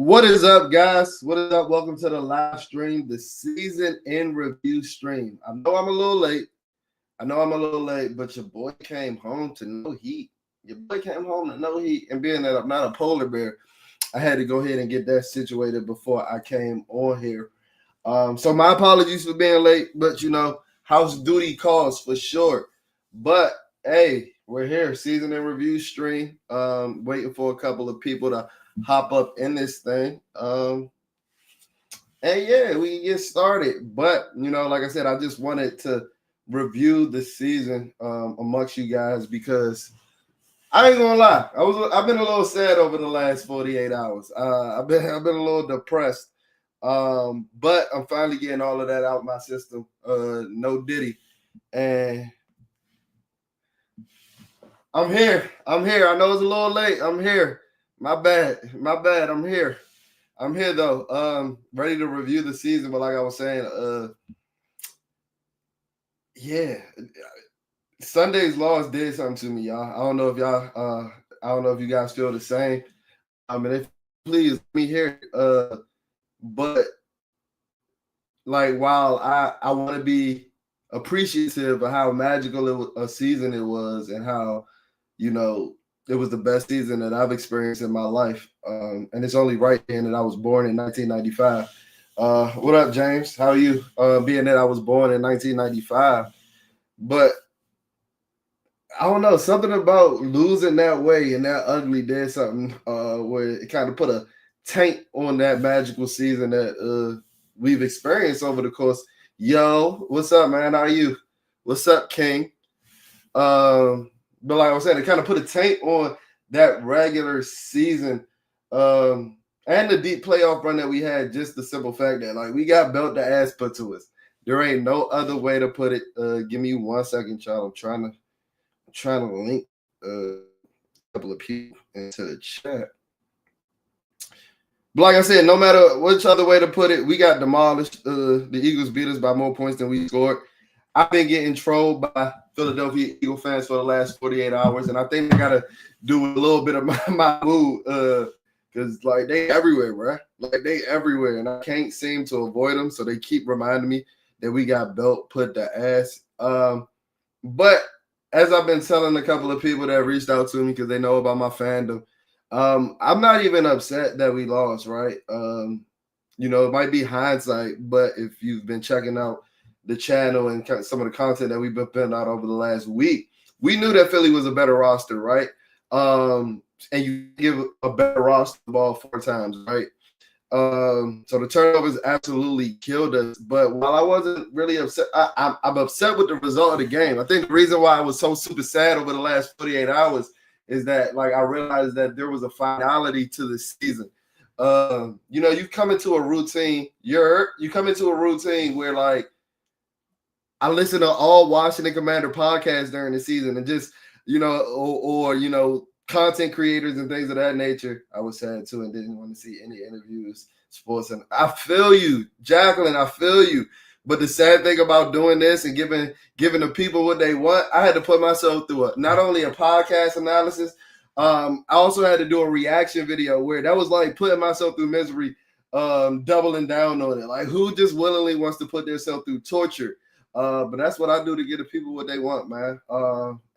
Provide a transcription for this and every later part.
What is up, guys? What is up? Welcome to the live stream, the season in review stream. I know I'm a little late, but your boy came home to no heat. And being that I'm not a polar bear, I had to go ahead and get that situated before I came on here. So my apologies for being late, but house duty calls for sure. But hey, we're here, season in review stream. Waiting for a couple of people to hop up in this thing. And yeah, we can get started. But like I said, I just wanted to review the season amongst you guys because I ain't gonna lie, I've been a little sad over the last 48 hours. I've been a little depressed. But I'm finally getting all of that out my system. No Diddy. And I'm here. I know it's a little late. I'm here. My bad. I'm here though. Ready to review the season, but like I was saying, yeah. Sunday's loss did something to me, y'all. I don't know if you guys feel the same. And if please let me hear it. But like while I want to be appreciative of how magical a season it was and how it was the best season that I've experienced in my life. And it's only right then that I was born in 1995. What up, James? How are you? Being that I was born in 1995. But I don't know, something about losing that way and that ugly did something where it kind of put a taint on that magical season that we've experienced over the course. Yo, what's up, man? How are you? What's up, King? But like I was saying, it kind of put a taint on that regular season and the deep playoff run that we had. Just the simple fact that like we got belt the ass put to us. There ain't no other way to put it. Give me 1 second, child. I'm trying to link a couple of people into the chat. But like I said, no matter which other way to put it, we got demolished. The Eagles beat us by more points than we scored. I've been getting trolled by Philadelphia Eagle fans for the last 48 hours, and I think I got to do a little bit of my mood because, like, they everywhere, bro. Like, they everywhere, and I can't seem to avoid them, so they keep reminding me that we got belt put the ass. But as I've been telling a couple of people that reached out to me because they know about my fandom, I'm not even upset that we lost, right? It might be hindsight, but if you've been checking out the channel and some of the content that we've been putting out over the last week, we knew that Philly was a better roster, right? And you give a better roster the ball 4 times, right? So the turnovers absolutely killed us. But while I wasn't really upset, I'm upset with the result of the game. I think the reason why I was so super sad over the last 48 hours is that like I realized that there was a finality to the season. You come into a routine. You come into a routine where like I listen to all Washington Commander podcasts during the season and just or content creators and things of that nature. I was sad too and didn't want to see any interviews, sports. And I feel you, Jacqueline. I feel you. But the sad thing about doing this and giving the people what they want, I had to put myself through not only a podcast analysis. I also had to do a reaction video where that was like putting myself through misery, doubling down on it. Like who just willingly wants to put themselves through torture? But that's what I do to get the people what they want, man.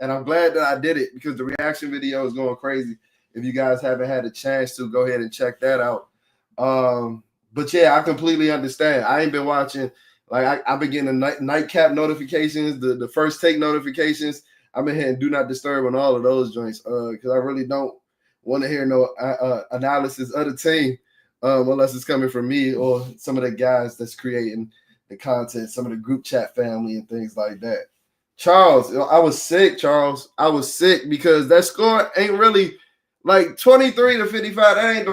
And I'm glad that I did it because the reaction video is going crazy. If you guys haven't had a chance to, go ahead and check that out. But yeah, I completely understand. I ain't been watching. Like I've been getting the nightcap notifications, the first take notifications. I've been hitting do not disturb on all of those joints because I really don't want to hear no analysis of the team unless it's coming from me or some of the guys that's creating the content, some of the group chat family and things like that. Charles, I was sick, Charles. I was sick because that score ain't really like 23 to 55. That ain't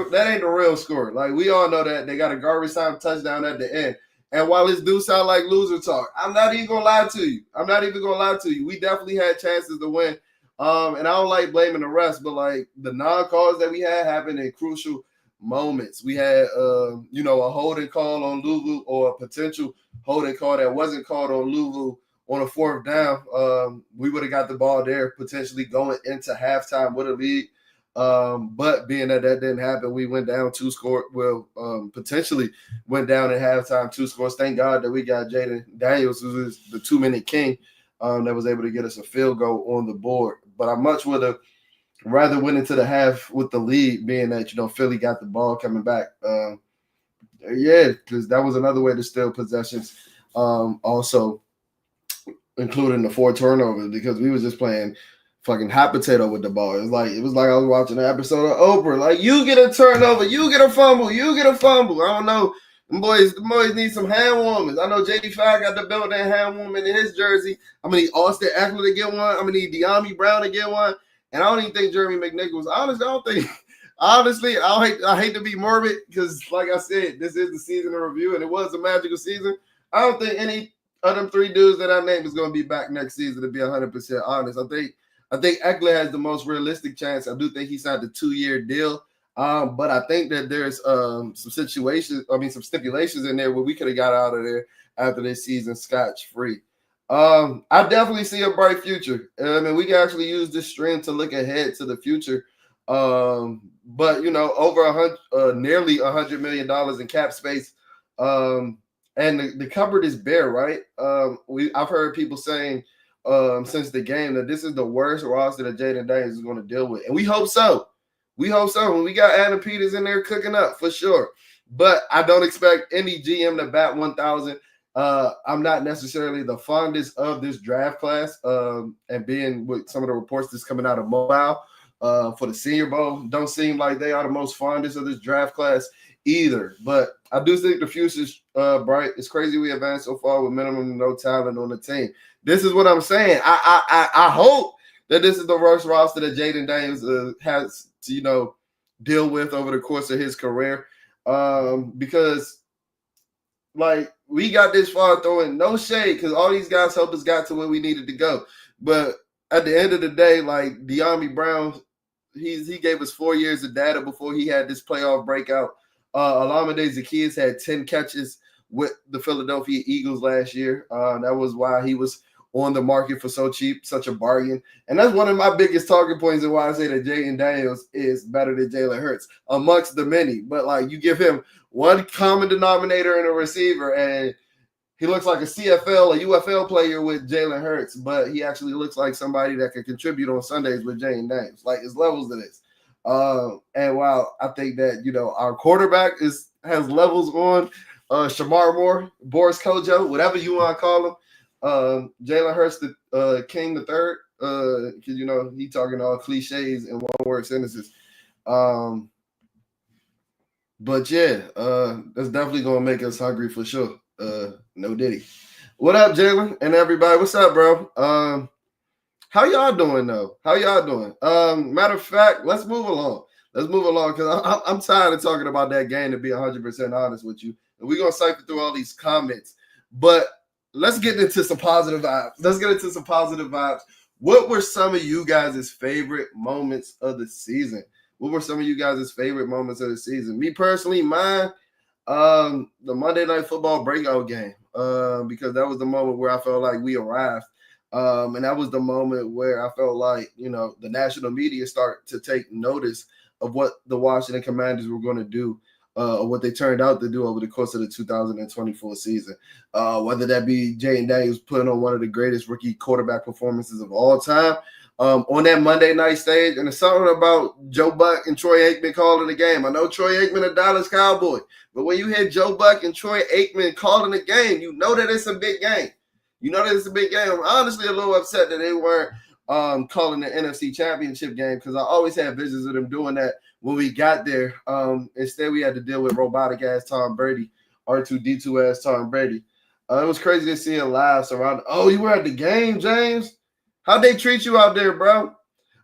the real score. Like we all know that they got a garbage time touchdown at the end. And while this do sound like loser talk, I'm not even gonna lie to you. We definitely had chances to win. And I don't like blaming the refs, but like the non-calls that we had happened in crucial moments. We had a holding call on Louisville or a potential holding call that wasn't called on Louisville on a 4th down. We would have got the ball there, potentially going into halftime with a lead. But being that didn't happen, we went down 2 scores. Well, potentially went down at halftime 2 scores. Thank God that we got Jaden Daniels, who is the 2-minute king, that was able to get us a field goal on the board. But I much would have rather went into the half with the lead, being that Philly got the ball coming back. Yeah, because that was another way to steal possessions. Also, including the 4 turnovers, because we was just playing fucking hot potato with the ball. It was like I was watching an episode of Oprah. Like, you get a turnover, you get a fumble, you get a fumble. I don't know. The boys need some hand warmers. I know JD5 got the built-in hand warmer in his jersey. I'm gonna need Austin Eckler to get one. I'm gonna need De'Ami Brown to get one. And I don't even think Jeremy McNichols. Honestly, I hate to be morbid, because, like I said, this is the season of review, and it was a magical season. I don't think any of them 3 dudes that I named is going to be back next season, to be 100% honest. I think Eckler has the most realistic chance. I do think he signed a 2-year deal. But I think that there's some stipulations in there where we could have got out of there after this season scotch-free. I definitely see a bright future. We can actually use this stream to look ahead to the future. But over nearly $100 million in cap space, and the cupboard is bare, right? I've heard people saying since the game that this is the worst roster that Jaden Daniels is going to deal with, and we hope so. We hope so. When we got Adam Peters in there cooking up, for sure. But I don't expect any GM to bat 1,000. I'm not necessarily the fondest of this draft class, and being with some of the reports that's coming out of Mobile for the Senior Bowl, don't seem like they are the most fondest of this draft class either. But I do think the future's bright. It's crazy we advanced so far with minimum no talent on the team. This is what I'm saying. I hope that this is the worst roster that Jaden Daniels has to deal with over the course of his career, because we got this far throwing no shade, because all these guys helped us got to where we needed to go. But at the end of the day, like De'Ami Brown, he gave us 4 years of data before he had this playoff breakout. Olamide Zaccheaus had 10 catches with the Philadelphia Eagles last year. That was why he was on the market for so cheap, such a bargain. And that's one of my biggest talking points and why I say that Jaden Daniels is better than Jalen Hurts amongst the many. But you give him one common denominator in a receiver, and he looks like a CFL, a UFL player with Jalen Hurts, but he actually looks like somebody that can contribute on Sundays with Jaden Daniels. It's levels to this. And while I think that, our quarterback has levels on Shamar Moore, Boris Kojo, whatever you want to call him, Jalen Hurts, the King the Third, because, he talking all cliches and one-word sentences. But yeah, that's definitely going to make us hungry for sure. No Diddy. What up, Jalen and everybody? What's up, bro? How y'all doing, though? How y'all doing? Matter of fact, let's move along. Because I'm tired of talking about that game, to be 100% honest with you. And we're going to cycle through all these comments. But let's get into some positive vibes. What were some of you guys' favorite moments of the season? Me personally, mine, the Monday Night Football breakout game, because that was the moment where I felt like we arrived. And that was the moment where I felt like, the national media start to take notice of what the Washington Commanders were going to do, or what they turned out to do over the course of the 2024 season. Whether that be Jaden Daniels putting on one of the greatest rookie quarterback performances of all time on that Monday night stage. And it's something about Joe Buck and Troy Aikman calling the game. I know Troy Aikman, a Dallas Cowboy, but when you hear Joe Buck and Troy Aikman calling the game, you know that it's a big game. I'm honestly a little upset that they weren't calling the NFC Championship game, because I always had visions of them doing that when we got there. Instead, we had to deal with robotic ass Tom Brady, R2D2 ass Tom Brady. It was crazy to see him live surrounded. Oh, you were at the game, James? How'd they treat you out there, bro?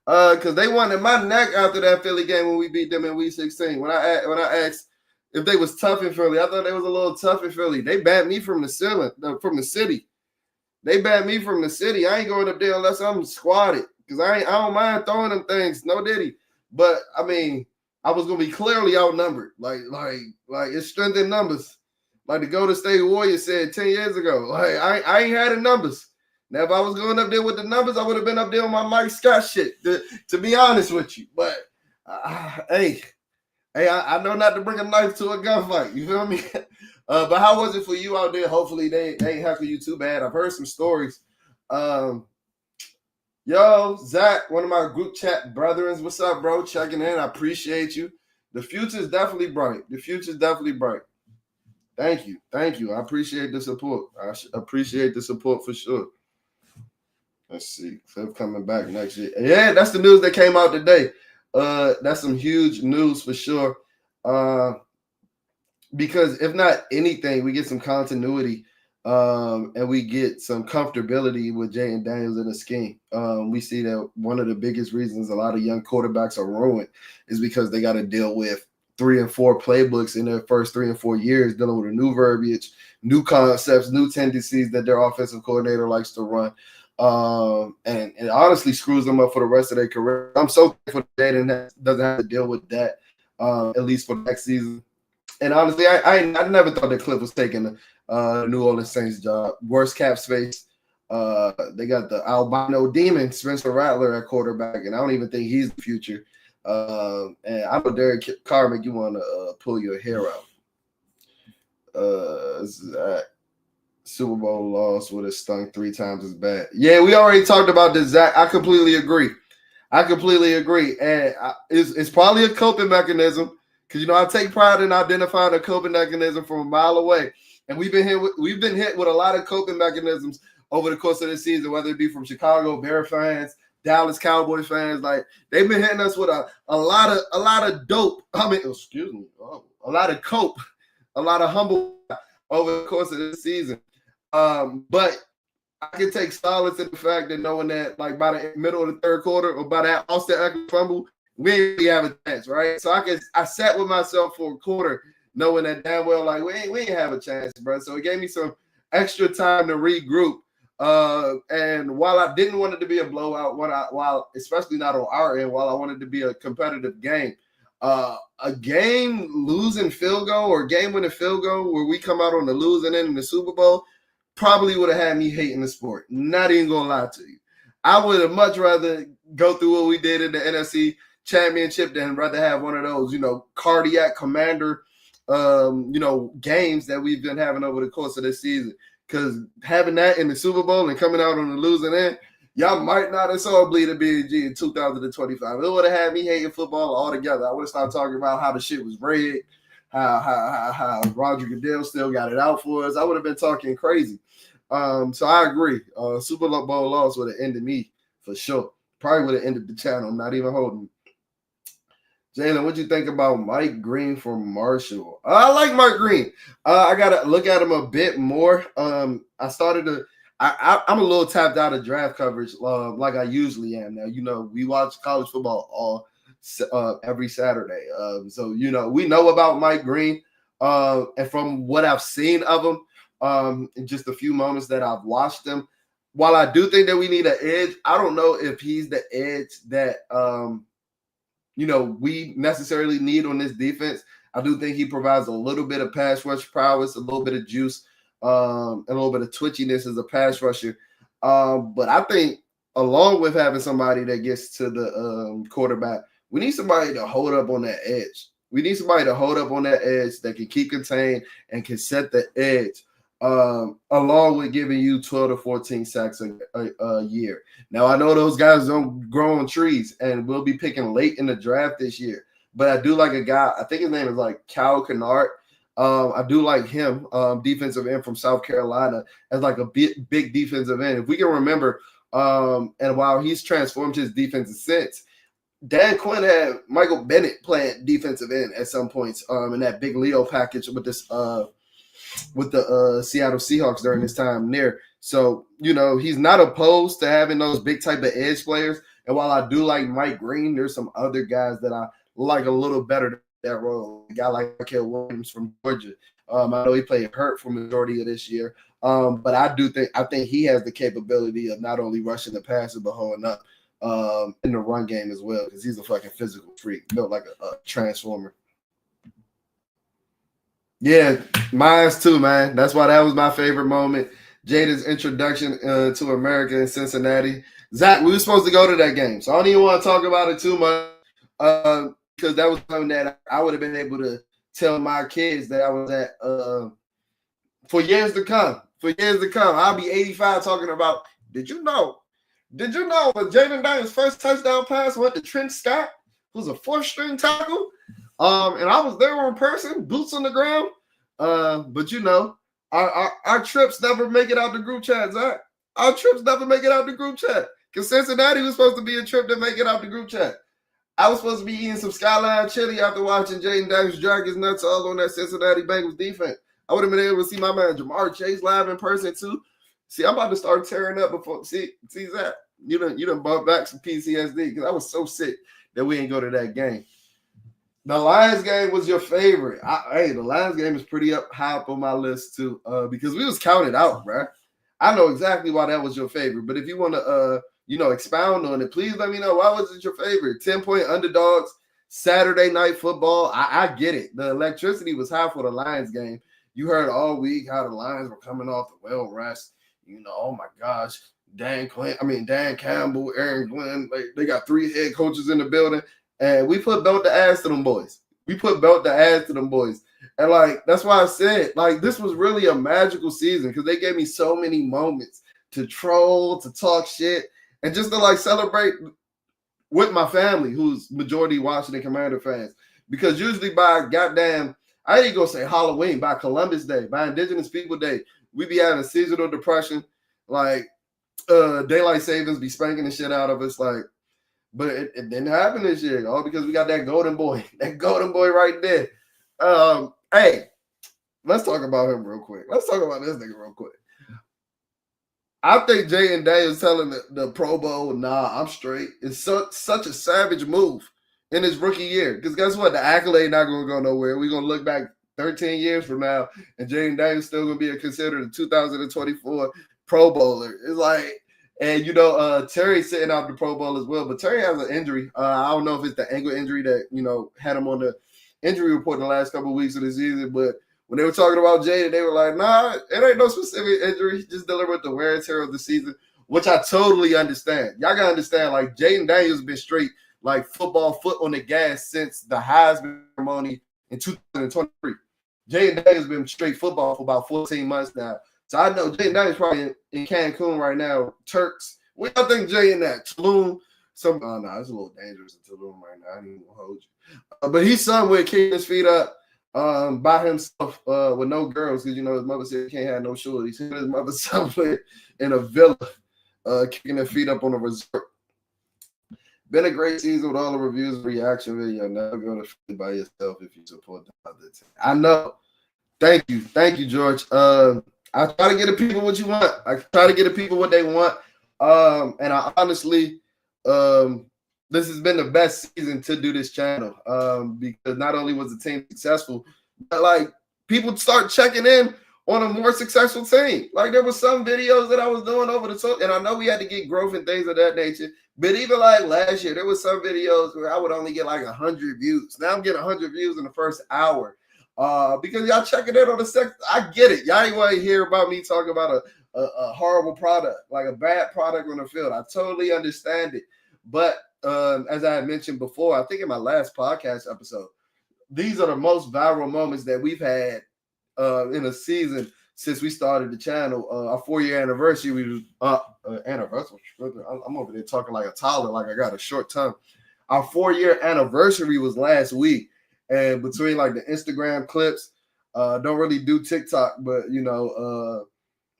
Because they wanted my neck after that Philly game when we beat them in Week 16. When I asked if they was tough in Philly, I thought they was a little tough in Philly. They banned me from the city. They banned me from the city. I ain't going up there unless I'm squatted, because I don't mind throwing them things. No Diddy. But I mean, I was gonna be clearly outnumbered. Like it's strength in numbers. Like the Golden State Warriors said 10 years ago. Like I ain't had the numbers. Now, if I was going up there with the numbers, I would have been up there on my Mike Scott shit, to be honest with you. But Hey, I know not to bring a knife to a gunfight. You feel me? But how was it for you out there? Hopefully they ain't heckling you too bad. I've heard some stories. Yo, Zach, one of my group chat brethrens, what's up, bro? Checking in. I appreciate you. The future is definitely bright. The future is definitely bright. Thank you. Thank you. I appreciate the support. I appreciate the support for sure. Let's see. Cliff coming back next year. Yeah, that's the news that came out today. That's some huge news for sure. Because if not anything, we get some continuity and we get some comfortability with Jayden Daniels in the scheme. We see that one of the biggest reasons a lot of young quarterbacks are ruined is because they got to deal with 3 and 4 playbooks in their first 3 and 4 years, dealing with a new verbiage, new concepts, new tendencies that their offensive coordinator likes to run. And it honestly screws them up for the rest of their career. I'm so thankful that Jayden doesn't have to deal with that, at least for next season. And honestly, I never thought that Cliff was taking the New Orleans Saints job. Worst cap space. They got the albino demon, Spencer Rattler, at quarterback, and I don't even think he's the future. And I know Derek Carr make you want to pull your hair out. Zach, Super Bowl loss would have stung 3 times as bad. Yeah, we already talked about this, Zach. I completely agree. And it's probably a coping mechanism. Because, I take pride in identifying a coping mechanism from a mile away. And we've been hit with a lot of coping mechanisms over the course of the season, whether it be from Chicago Bear fans, Dallas Cowboys fans. Like, they've been hitting us with a lot of dope. A lot of cope, a lot of humble over the course of the season. But I can take solace in the fact that knowing that, like, by the middle of the third quarter or by that Austin Ekeler fumble, we ain't really have a chance, right? So I sat with myself for a quarter, knowing that damn well, like, we ain't have a chance, bro. So it gave me some extra time to regroup. And while I didn't want it to be a blowout, while especially not on our end, while I wanted to be a competitive game, a game losing field goal or game winning field goal where we come out on the losing end in the Super Bowl probably would have had me hating the sport. Not even gonna lie to you. I would have much rather go through what we did in the NFC Championship than rather have one of those, cardiac commander, games that we've been having over the course of this season. Because having that in the Super Bowl and coming out on the losing end, y'all might not have saw bleed a BG in 2025. It would have had me hating football altogether. I would have started talking about how the shit was rigged, how Roger Goodell still got it out for us. I would have been talking crazy. So I agree. Super Bowl loss would have ended me for sure. Probably would have ended the channel. I'm not even holding. Jalen, what you think about Mike Green from Marshall? I like Mike Green. I gotta look at him a bit more. I'm a little tapped out of draft coverage, like I usually am now. We watch college football every Saturday. So we know about Mike Green. And from what I've seen of him, in just a few moments that I've watched him, while I do think that we need an edge, I don't know if he's the edge that we necessarily need on this defense. I do think he provides a little bit of pass rush prowess, a little bit of juice, and a little bit of twitchiness as a pass rusher. But I think along with having somebody that gets to the quarterback, we need somebody to hold up on that edge. We need somebody to hold up on that edge that can keep contained and can set the edge, along with giving you 12 to 14 sacks a year. Now, I know those guys don't grow on trees, and we'll be picking late in the draft this year. But I do like a guy, I think his name is like Cal Kennard. I do like him, defensive end from South Carolina, as like a big defensive end. If we can remember, and while he's transformed his defensive sense, Dan Quinn had Michael Bennett playing defensive end at some points in that big Leo package with this with the Seattle Seahawks during his time there. So, he's not opposed to having those big type of edge players. And while I do like Mike Green, there's some other guys that I like a little better than that role. A guy like Michael Williams from Georgia. I know he played hurt for majority of this year. But I think he has the capability of not only rushing the passer, but holding up in the run game as well, because he's a fucking physical freak, built like a transformer. Yeah, mine's too, man. That's why that was my favorite moment. Jada's introduction to America in Cincinnati. Zach, we were supposed to go to that game, so I don't even want to talk about it too much. because that was something that I would have been able to tell my kids that I was at for years to come. For years to come, I'll be 85 talking about. Did you know that Jaden Daniels' first touchdown pass went to Trent Scott, who's a 4th-string tackle? And I was there in person, boots on the ground. But our trips never make it out the group chat, Zach. Our trips never make it out the group chat. Because Cincinnati was supposed to be a trip to make it out the group chat. I was supposed to be eating some Skyline chili after watching Jaden Daniels drag his nuts all on that Cincinnati Bengals defense. I would have been able to see my man Jamar Chase live in person too. See, I'm about to start tearing up before. See that you done brought back some PTSD because I was so sick that we didn't go to that game. The Lions game was your favorite. The Lions game is pretty high up on my list too, because we was counted out, bro. I know exactly why that was your favorite, but if you want to, expound on it, please let me know. Why was it your favorite? 10-point underdogs, Saturday night football. I get it. The electricity was high for the Lions game. You heard all week how the Lions were coming off the well rest. Oh my gosh, Dan Campbell, Aaron Glenn, they got 3 head coaches in the building. And we put belt the ass to them boys. And that's why I said, this was really a magical season because they gave me so many moments to troll, to talk shit, and just to celebrate with my family, who's majority Washington Commander fans. Because usually by goddamn, I ain't gonna say Halloween, by Columbus Day, by Indigenous People Day, we be having seasonal depression. Daylight savings be spanking the shit out of us. But it didn't happen this year, all because we got that golden boy right there. Hey, let's talk about him real quick. Let's talk about this nigga real quick. I think Jaden Daniels telling the Pro Bowl, nah, I'm straight, is such a savage move in his rookie year. Because guess what? The accolade not going to go nowhere. We're going to look back 13 years from now, and Jaden Daniels still going to be considered a 2024 Pro Bowler. It's and Terry's sitting out the Pro Bowl as well, but Terry has an injury. I don't know if it's the ankle injury that had him on the injury report in the last couple of weeks of the season. But when they were talking about Jaden, they were like, "Nah, it ain't no specific injury. Just dealing with the wear and tear of the season," which I totally understand. Y'all gotta understand. Jaden Daniels been straight football foot on the gas since the Heisman ceremony in 2023. Jaden Daniels been straight football for about 14 months now. So I know Jaden Daniels probably in Cancun right now. Turks. What y'all think Jaden at? Tulum? It's a little dangerous in Tulum right now. I ain't even gonna hold you. But he's somewhere kicking his feet up by himself with no girls because, his mother said he can't have no shorties. His mother somewhere in a villa kicking their feet up on a resort. Been a great season with all the reviews and reaction video. Never go to Philly by yourself if you support the other team. I know. Thank you, George. I try to get the people what you want. I try to get the people what they want. And I honestly, this has been the best season to do this channel because not only was the team successful, but people start checking in on a more successful team. There were some videos that I was doing over the top, and I know we had to get growth and things of that nature. But even last year, there was some videos where I would only get 100 views. Now I'm getting 100 views in the first hour. Because y'all checking in on the sex. I get it. Y'all ain't want to hear about me talking about a horrible product, a bad product on the field. I totally understand it. But as I had mentioned before, I think in my last podcast episode, these are the most viral moments that we've had in a season since we started the channel. Our 4-year anniversary. Anniversary. I'm over there talking like a toddler, like I got a short tongue. Our 4-year anniversary was last week. And between the Instagram clips, don't really do TikTok, but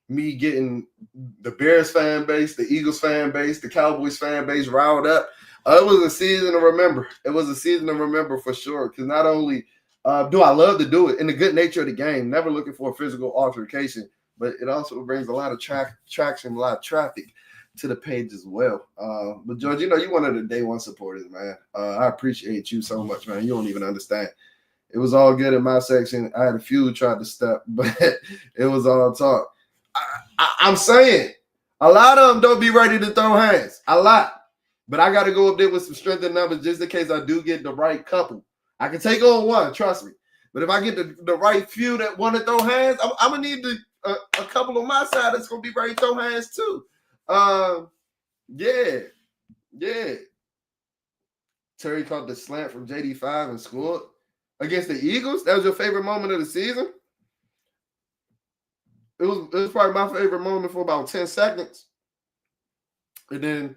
me getting the Bears fan base, the Eagles fan base, the Cowboys fan base riled up. It was a season to remember. It was a season to remember for sure. Because not only do I love to do it in the good nature of the game, never looking for a physical altercation, but it also brings a lot of traction, a lot of traffic to the page as well. But George, you one of the day one supporters, man. I appreciate you so much, man. You don't even understand. It was all good in my section. I had a few who tried to step, but it was all talk. I'm saying a lot of them don't be ready to throw hands. A lot. But I got to go up there with some strength in numbers just in case I do get the right couple. I can take on one, trust me. But if I get the right few that want to throw hands, I'm going to need a couple on my side that's going to be ready to throw hands too. Yeah. Terry caught the slant from JD5 and scored against the Eagles. That was your favorite moment of the season? It was probably my favorite moment for about 10 seconds. And then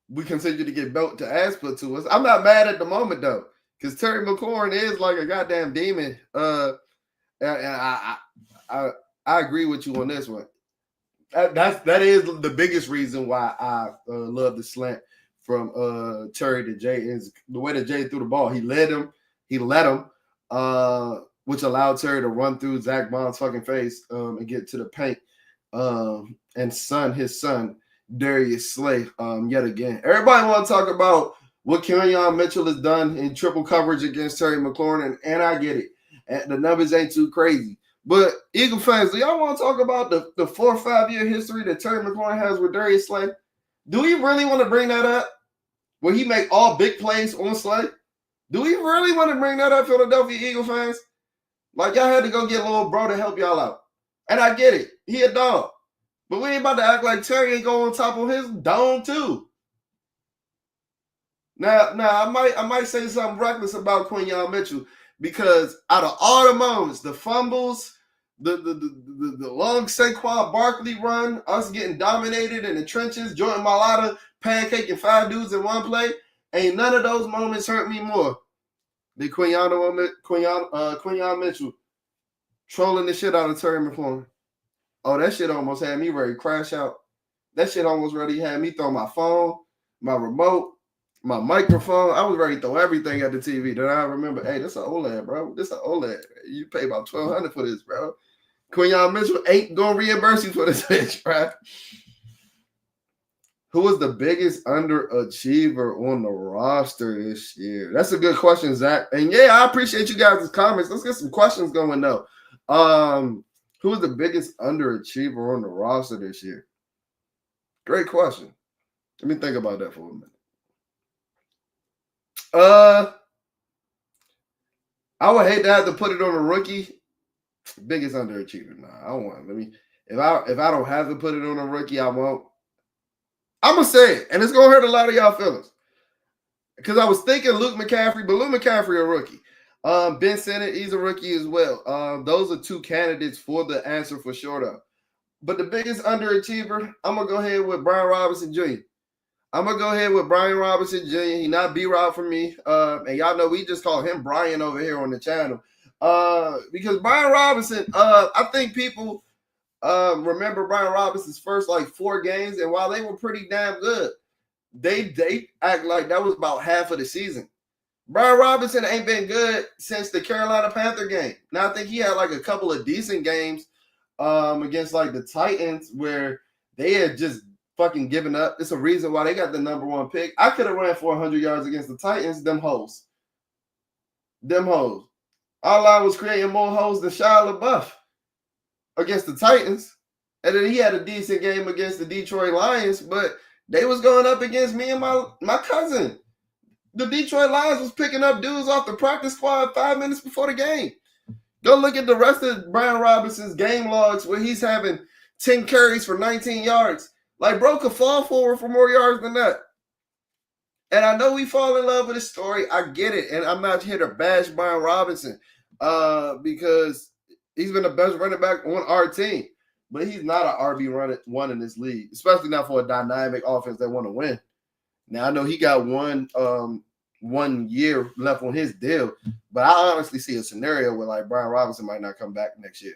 we continued to get belt to ass put to us. I'm not mad at the moment, though, because Terry McLaurin is like a goddamn demon. I agree with you on this one. That is the biggest reason why I love the slant from Terry to Jay is the way that Jay threw the ball. He let him, which allowed Terry to run through Zach Bond's fucking face and get to the paint. And his son, Darius Slay, yet again. Everybody want to talk about what Quinyon Mitchell has done in triple coverage against Terry McLaurin, and I get it. And the numbers ain't too crazy. But Eagle fans, do y'all want to talk about the 4 or 5 year history that Terry McLaurin has with Darius Slay? Do we really want to bring that up? Where he make all big plays on Slay? Do we really want to bring that up, Philadelphia Eagle fans? Like, y'all had to go get a little bro to help y'all out. And I get it. He a dog. But we ain't about to act like Terry ain't going on top of his dome, too. Now, I might say something reckless about Quinyon Mitchell because out of all the moments, the fumbles, the long Saquon Barkley run, us getting dominated in the trenches, Jordan Mailata pancaking 5 dudes in one play, ain't none of those moments hurt me more than Quinyon Mitchell trolling the shit out of Terry McLaurin. Oh, that shit almost had me ready to crash out. That shit almost ready had me throw my phone, my remote, my microphone. I was ready to throw everything at the TV. Then I remember, hey, this an OLED, bro. This an OLED. You pay about $1,200 for this, bro. Quinyon Mitchell ain't gonna reimburse you for this bitch, bro. Who was the biggest underachiever on the roster this year? That's a good question, Zach. And yeah, I appreciate you guys' comments. Let's get some questions going though. Who was the biggest underachiever on the roster this year? Great question. Let me think about that for a minute. I would hate to have to put it on a rookie. Biggest underachiever. Nah, I don't want. Let me. If I don't have to put it on a rookie, I won't. I'm gonna say it, and it's gonna hurt a lot of y'all feelings. Because I was thinking Luke McCaffrey, but Luke McCaffrey a rookie. Ben Sinnott, he's a rookie as well. Those are 2 candidates for the answer for sure though. But the biggest underachiever, I'm gonna go ahead with Brian Robinson Jr. He not B-Rob for me. And y'all know we just call him Brian over here on the channel. Because Brian Robinson, I think people remember Brian Robinson's first 4 games, and while they were pretty damn good, they act like that was about half of the season. Brian Robinson ain't been good since the Carolina Panther game. Now I think he had a couple of decent games against the Titans where they had just fucking given up. It's a reason why they got the number 1 pick. I could have ran 400 yards against the Titans. Them hoes. All I was creating more hoes than Shia LaBeouf against the Titans. And then he had a decent game against the Detroit Lions, but they was going up against me and my cousin. The Detroit Lions was picking up dudes off the practice squad 5 minutes before the game. Go look at the rest of Brian Robinson's game logs where he's having 10 carries for 19 yards. Bro could fall forward for more yards than that. And I know we fall in love with his story. I get it. And I'm not here to bash Brian Robinson because he's been the best running back on our team. But he's not an RB1 in this league, especially not for a dynamic offense that want to win. Now, I know he got 1 year left on his deal, but I honestly see a scenario where Brian Robinson might not come back next year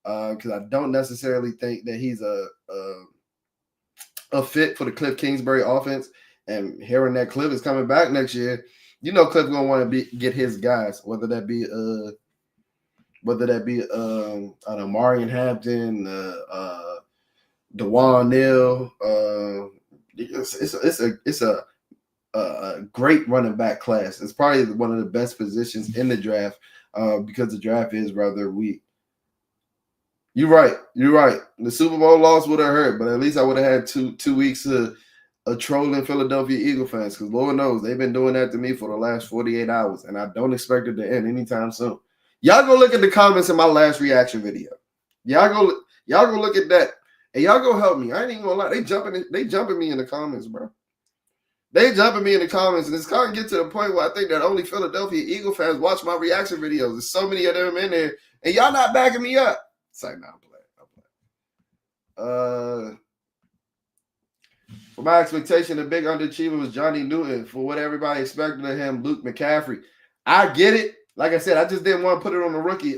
because I don't necessarily think that he's a fit for the Cliff Kingsbury offense. And hearing that Cliff is coming back next year, Cliff gonna want to get his guys, whether that be Marion Hampton, Dewan Neal. It's a great running back class. It's probably one of the best positions in the draft because the draft is rather weak. You're right. The Super Bowl loss would have hurt, but at least I would have had two weeks of trolling Philadelphia Eagle fans because Lord knows they've been doing that to me for the last 48 hours, and I don't expect it to end anytime soon. Y'all go look at the comments in my last reaction video. Y'all go look at that, and y'all go help me. I ain't even gonna lie, they jumping me in the comments, bro. They jumping me in the comments, and it's starting to get to the point where I think that only Philadelphia Eagle fans watch my reaction videos. There's so many of them in there, and y'all not backing me up. It's like, nah, I'm playing. For my expectation, the big underachiever was Johnny Newton. For what everybody expected of him, Luke McCaffrey. I get it. Like I said, I just didn't want to put it on the rookie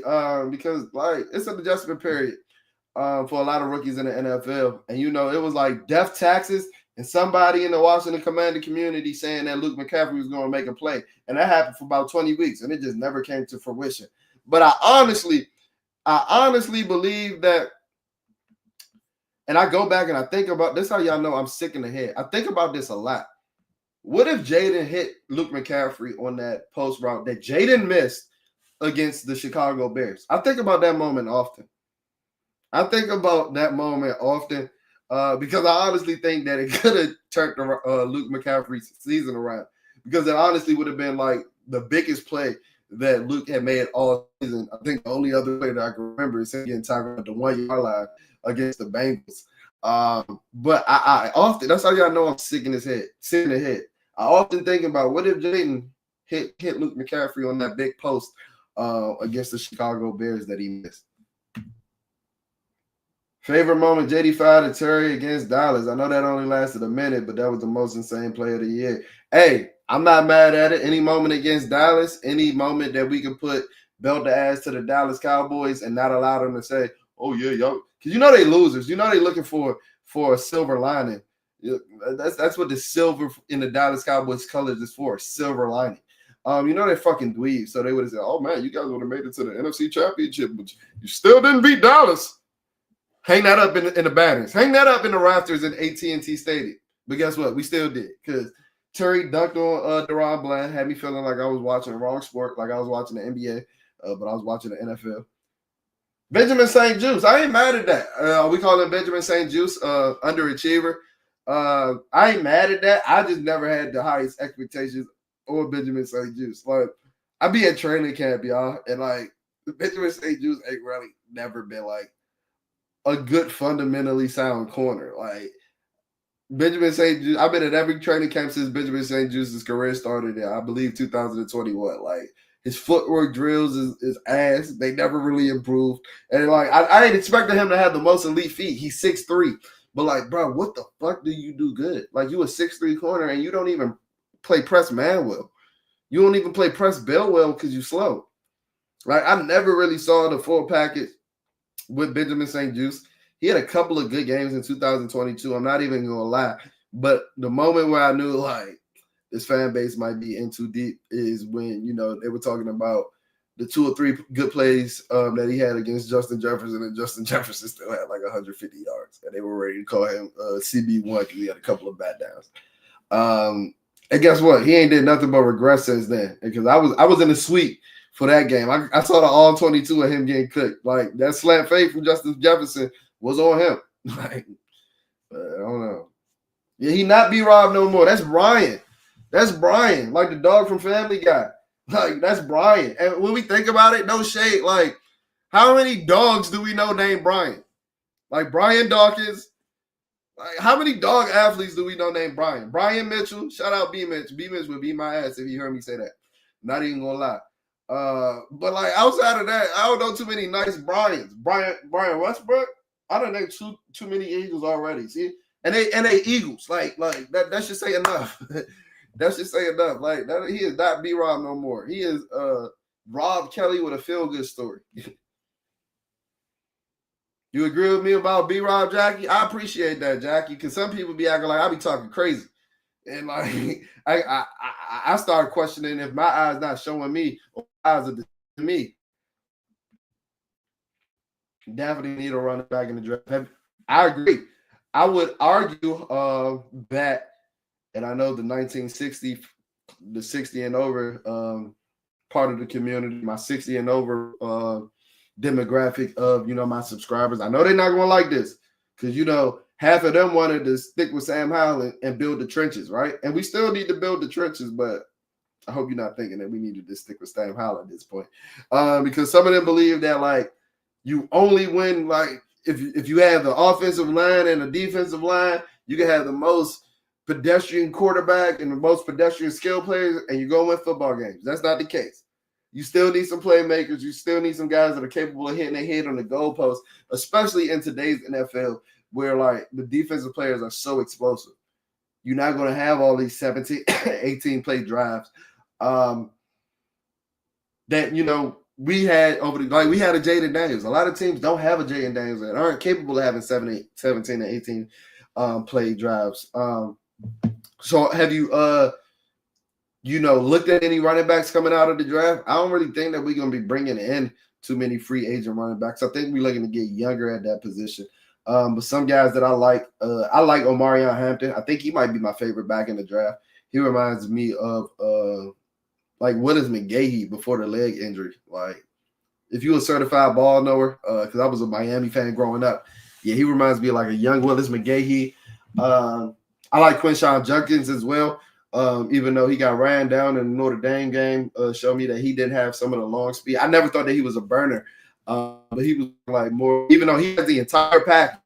because like it's an adjustment period for a lot of rookies in the NFL. And, you know, it was like death taxes and somebody in the Washington Commander community saying that Luke McCaffrey was going to make a play. And that happened for about 20 weeks, and it just never came to fruition. But I honestly believe that, and I go back and I think about this, how y'all know I'm sick in the head. I think about this a lot. What if Jaden hit Luke McCaffrey on that post route that Jaden missed against the Chicago Bears? I think about that moment often. Because I honestly think that it could have turned Luke McCaffrey's season around, because it honestly would have been like the biggest play that Luke had made all season. I think the only other play that I can remember is him getting tackled at the 1 yard line against the Bengals. But I often, that's how y'all know I'm sick in the head. I often think about what if Jaden hit Luke McCaffrey on that big post against the Chicago Bears that he missed. Favorite moment, JD5 to Terry against Dallas. I know that only lasted a minute, but that was the most insane play of the year. Hey, I'm not mad at it. Any moment against Dallas, any moment that we could put belt the ass to the Dallas Cowboys and not allow them to say, oh, yeah, y'all. Because you know they losers. You know they looking for a silver lining. That's what the silver in the Dallas Cowboys colors is for, silver lining. You know they fucking dweebs. So they would have said, oh, man, you guys would have made it to the NFC Championship, but you still didn't beat Dallas. Hang that up in the banners. Hang that up in the rafters in AT&T Stadium. But guess what? We still did, because Terry dunked on Deron Bland, had me feeling like I was watching the wrong sport, like I was watching the NBA, but I was watching the NFL. Benjamin St. Juice. I ain't mad at that. We call him Benjamin St. Juice, underachiever. I ain't mad at that. I just never had the highest expectations on Benjamin St. Juice. Like, I be at training camp, y'all, and like Benjamin St. Juice ain't really never been like a good fundamentally sound corner. Like Benjamin St. Juice, I've been at every training camp since Benjamin St. Juice's career started in, I believe, 2021. Like his footwork drills is ass. They never really improved. And like I ain't expecting him to have the most elite feet. He's 6'3". But like, bro, what the fuck do you do good? Like you a 6'3" corner and you don't even play press man well. You don't even play press bell well because you slow. Like I never really saw the full package with Benjamin St. Juice. He had a couple of good games in 2022. I'm not even gonna lie. But the moment where I knew like this fan base might be in too deep is when, you know, they were talking about the 2 or 3 good plays that he had against Justin Jefferson, and Justin Jefferson still had like 150 yards, and they were ready to call him CB1 because he had a couple of bad downs. And guess what? He ain't did nothing but regress since then, because I was in the suite for that game. I saw the all 22 of him getting cooked. Like that slant fade from Justin Jefferson was on him. Like, I don't know. Yeah, he not B-Rob no more. That's Brian. That's Brian, like the dog from Family Guy. Like, that's Brian. And when we think about it, no shade. Like, how many dogs do we know named Brian? Like Brian Dawkins. Like, how many dog athletes do we know named Brian? Brian Mitchell. Shout out B Mitch. B Mitch would beat my ass if he heard me say that. Not even gonna lie. But like outside of that, I don't know too many nice Bryans. Brian Westbrook. I don't know too many Eagles already. See, and they Eagles. Like that should say enough. That should say enough. Like that, he is not B-Rob no more. He is Rob Kelly with a feel-good story. You agree with me about B-Rob, Jackie? I appreciate that, Jackie, because some people be acting like I be talking crazy. And like I started questioning if my eyes not showing me or eyes are deceiving me. Definitely need to run it back in the draft. I agree. I would argue that, and I know the 1960, the 60 and over part of the community, my 60 and over demographic of, you know, my subscribers. I know they're not going to like this because, you know, half of them wanted to stick with Sam Howell and build the trenches, right? And we still need to build the trenches, but I hope you're not thinking that we needed to stick with Sam Howell at this point, because some of them believe that, like, you only win, like, if you have the offensive line and the defensive line, you can have the most pedestrian quarterback and the most pedestrian skill players, and you go win football games. That's not the case. You still need some playmakers. You still need some guys that are capable of hitting their head on the goalpost, especially in today's NFL where, like, the defensive players are so explosive. You're not going to have all these 17, 18-play drives that, you know, we had we had a Jaden Daniels. A lot of teams don't have a Jaden Daniels that aren't capable of having 17 and 18 play drives. So have you looked at any running backs coming out of the draft? I don't really think that we're going to be bringing in too many free agent running backs. I think we're looking to get younger at that position. But some guys that I like Omarion Hampton. I think he might be my favorite back in the draft. He reminds me of like Willis McGahee before the leg injury. Like, if you a certified ball knower, because I was a Miami fan growing up, yeah, he reminds me of like a young Willis McGahee. I like Quinshon Judkins as well. Even though he got ran down in the Notre Dame game, showed me that he didn't have some of the long speed. I never thought that he was a burner, but he was like more. Even though he had the entire package,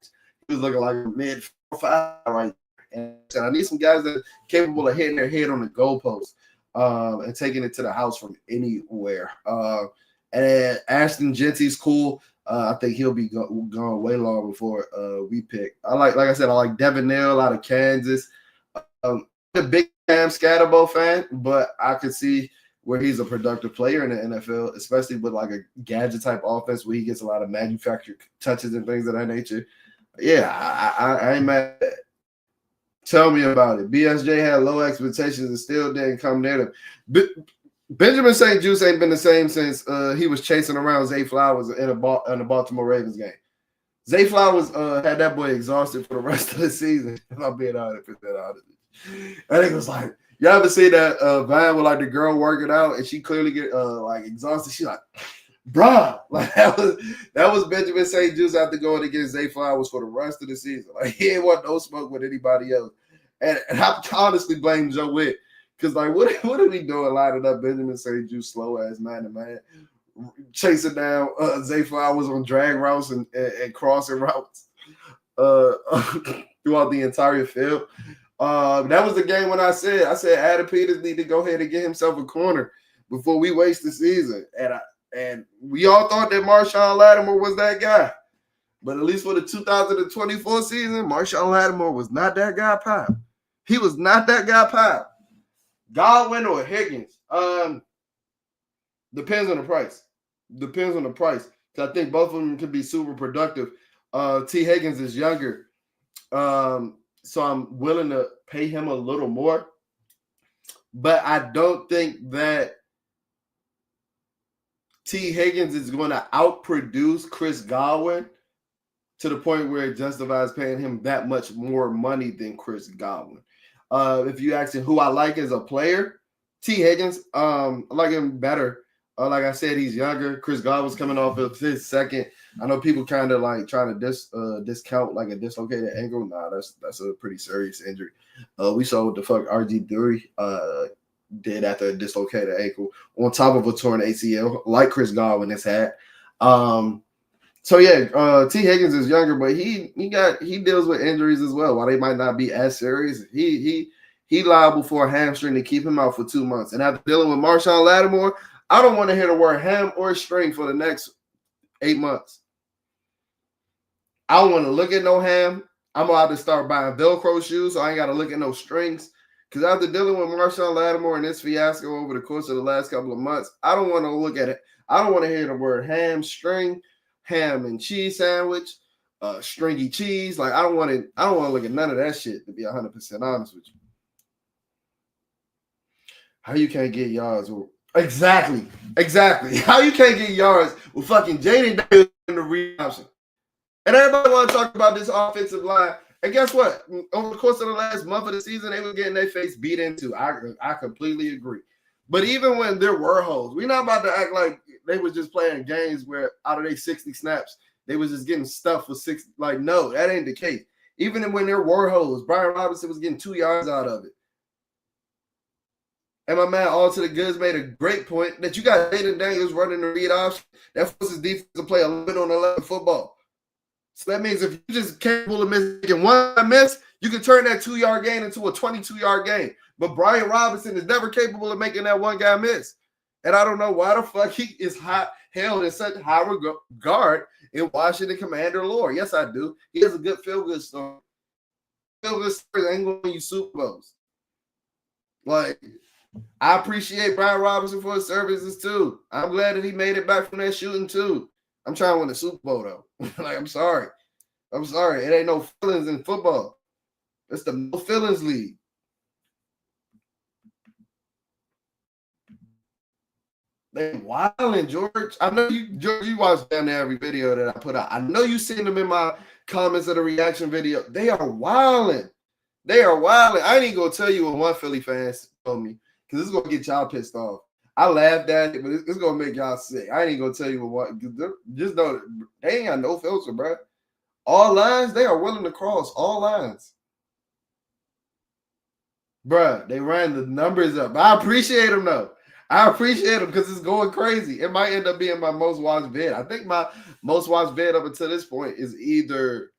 he was looking like a mid 4-5 right. And I need some guys that are capable of hitting their head on the goalpost and taking it to the house from anywhere. And Ashton Genty's cool. I think he'll be gone way long before we pick. Like I said, I like Devin Neal out of Kansas. I'm a big Cam Scatterbo fan, but I could see where he's a productive player in the NFL, especially with like a gadget type offense where he gets a lot of manufactured touches and things of that nature. Yeah, I ain't mad at that. Tell me about it. BSJ had low expectations and still didn't come near them. Benjamin St-Juste ain't been the same since he was chasing around Zay Flowers in the Baltimore Ravens game. Zay Flowers had that boy exhausted for the rest of the season. If I'm being honest with that, honestly. I think it was like, you ever see that Vine with like the girl working out and she clearly get like exhausted? She like, bruh, like that was Benjamin St-Juste after going against Zay Flowers for the rest of the season. Like, he ain't want no smoke with anybody else. And I honestly blame Joe Witt. Because, like, what are we doing lining up Benjamin St-Juste slow-ass man-to-man, chasing down Zay Flowers on drag routes and crossing routes throughout the entire field? That was the game when I said Adam Peters need to go ahead and get himself a corner before we waste the season. And we all thought that Marshawn Lattimore was that guy. But at least for the 2024 season, Marshawn Lattimore was not that guy, Pop. He was not that guy, Pop. Godwin or Higgins? Depends on the price. Depends on the price. Because I think both of them could be super productive. T. Higgins is younger. So I'm willing to pay him a little more. But I don't think that T. Higgins is going to outproduce Chris Godwin to the point where it justifies paying him that much more money than Chris Godwin. If you ask him who I like as a player, T. Higgins, I like him better. Like I said, he's younger. Chris Godwin's coming off of his second. I know people kind of like trying to discount like a dislocated ankle. Nah, that's a pretty serious injury. We saw what the fuck RG3 did after a dislocated ankle on top of a torn ACL, like Chris Godwin has had. So yeah, T. Higgins is younger, but he deals with injuries as well. While they might not be as serious, he liable for a hamstring to keep him out for 2 months. And after dealing with Marshawn Lattimore, I don't want to hear the word ham or string for the next 8 months. I don't want to look at no ham. I'm about to start buying Velcro shoes, so I ain't got to look at no strings. Because after dealing with Marshawn Lattimore and this fiasco over the course of the last couple of months, I don't want to look at it. I don't want to hear the word hamstring, ham and cheese sandwich, stringy cheese. Like, I don't want to look at none of that shit, to be 100% honest with you. How you can't get yards? Exactly. How you can't get yards with fucking Jaden Daniels in the read option? And everybody want to talk about this offensive line. And guess what? Over the course of the last month of the season, they were getting their face beat into. I completely agree. But even when there were holes, we're not about to act like they were just playing games where out of their 60 snaps, they was just getting stuffed for 60. Like, no, that ain't the case. Even when there were holes, Brian Robinson was getting 2 yards out of it. And my man, All to the Goods, made a great point that you got Jaden Daniels running the read option. That forces defense to play a little bit on 11 football. So that means if you're just capable of making one miss, You can turn that 2-yard gain into a 22-yard gain. But Brian Robinson is never capable of making that one guy miss. And I don't know why the fuck he is held in such high regard in Washington Commander lore. Yes, I do. He has a good feel-good story. Feel-good stories ain't going to you Super Bowls. Like, I appreciate Brian Robinson for his services too. I'm glad that he made it back from that shooting too. I'm trying to win the Super Bowl though. Like, I'm sorry. It ain't no feelings in football. It's the no feelings league. They wilding, George. I know you, George. You watch down there every video that I put out. I know you seen them in my comments of the reaction video. They are wilding. I ain't even gonna tell you what one Philly fan told me because this is gonna get y'all pissed off. I laughed at it, but it's gonna make y'all sick. I ain't even gonna tell you what. Just know they ain't got no filter, bro. All lines, they are willing to cross all lines. Bruh, they ran the numbers up. I appreciate them though. I appreciate them because it's going crazy. It might end up being my most watched vid. I think my most watched vid up until this point is either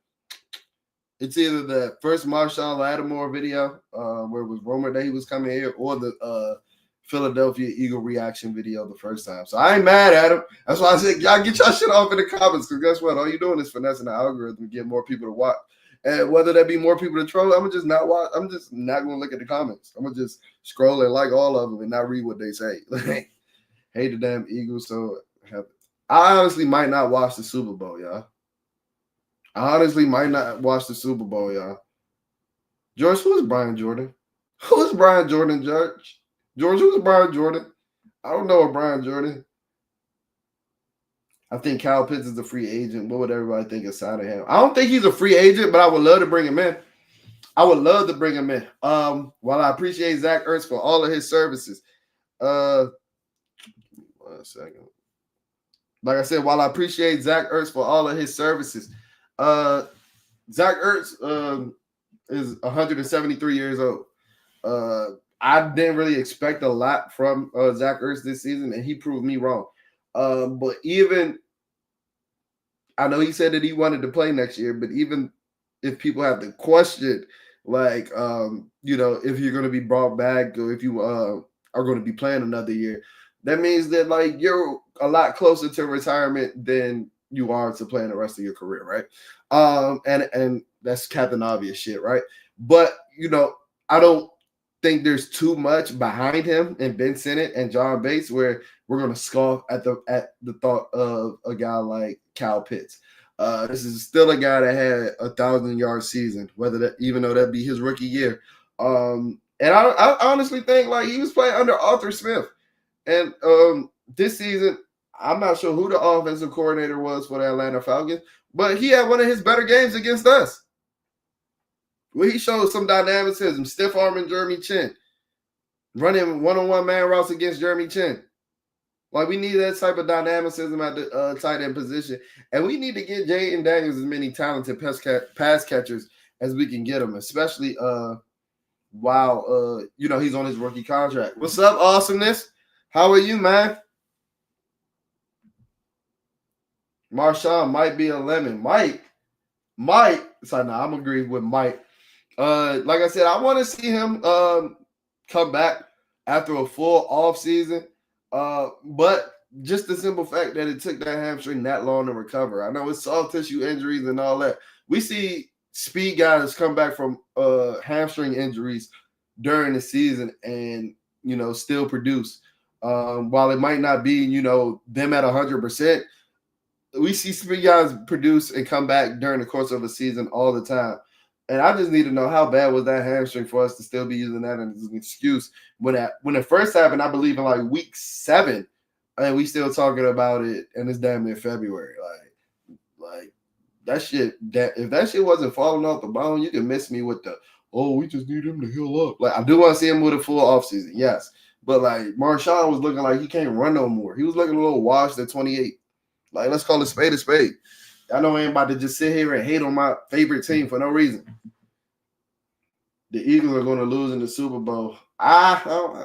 the first Marshon Lattimore video where it was rumored that he was coming here, or the Philadelphia Eagle reaction video the first time. So I ain't mad at him. That's why I said, y'all get y'all shit off in the comments, because guess what? All you're doing is finessing the algorithm to get more people to watch. And whether that be more people to troll, I'm just not watch. I'm just not going to look at the comments. I'm going to just scroll and like all of them and not read what they say. Hate the damn Eagles. So I honestly might not watch the Super Bowl, y'all. George, who is Brian Jordan? Who is Brian Jordan, George? George, who's Brian Jordan? I don't know a Brian Jordan. I think Kyle Pitts is a free agent. What would everybody think of signing him? I don't think he's a free agent, but I would love to bring him in. While I appreciate Zach Ertz for all of his services. 1 second. Like I said, while I appreciate Zach Ertz for all of his services, Zach Ertz is 173 years old. I didn't really expect a lot from Zach Ertz this season, and he proved me wrong. But even I know he said that he wanted to play next year, but even if people have to question, like, if you're going to be brought back, or if you are going to be playing another year, that means that, like, you're a lot closer to retirement than you are to playing the rest of your career, right? And that's Captain Obvious shit, right? But, I don't think there's too much behind him and Ben Sinnott and John Bates where we're going to scoff at the thought of a guy like Kyle Pitts. This is still a guy that had 1,000-yard season, even though that'd be his rookie year. And I honestly think, like, he was playing under Arthur Smith. And this season, I'm not sure who the offensive coordinator was for the Atlanta Falcons, but he had one of his better games against us, where he showed some dynamicism, stiff arming Jeremy Chin, running one-on-one man routes against Jeremy Chin. Like, we need that type of dynamicism at the tight end position, and we need to get Jayden Daniels as many talented pass catchers as we can get him, especially while he's on his rookie contract. What's up, awesomeness? How are you, man? Marshon might be a lemon. Might. So now I'm agreeing with Mike. Like I said, I want to see him come back after a full off season. But just the simple fact that it took that hamstring that long to recover. I know it's soft tissue injuries and all that. We see speed guys come back from hamstring injuries during the season and still produce. While it might not be them at 100%, we see speed guys produce and come back during the course of a season all the time. And I just need to know, how bad was that hamstring for us to still be using that as an excuse when it first happened? I believe in like week 7, and we still talking about it, and it's damn near February. Like that shit. If that shit wasn't falling off the bone, you can miss me with we just need him to heal up. Like, I do want to see him with a full offseason, yes, but like Marshon was looking like he can't run no more. He was looking a little washed at 28. Like, let's call a spade a spade. I know I ain't about to just sit here and hate on my favorite team for no reason. The Eagles are going to lose in the Super Bowl. I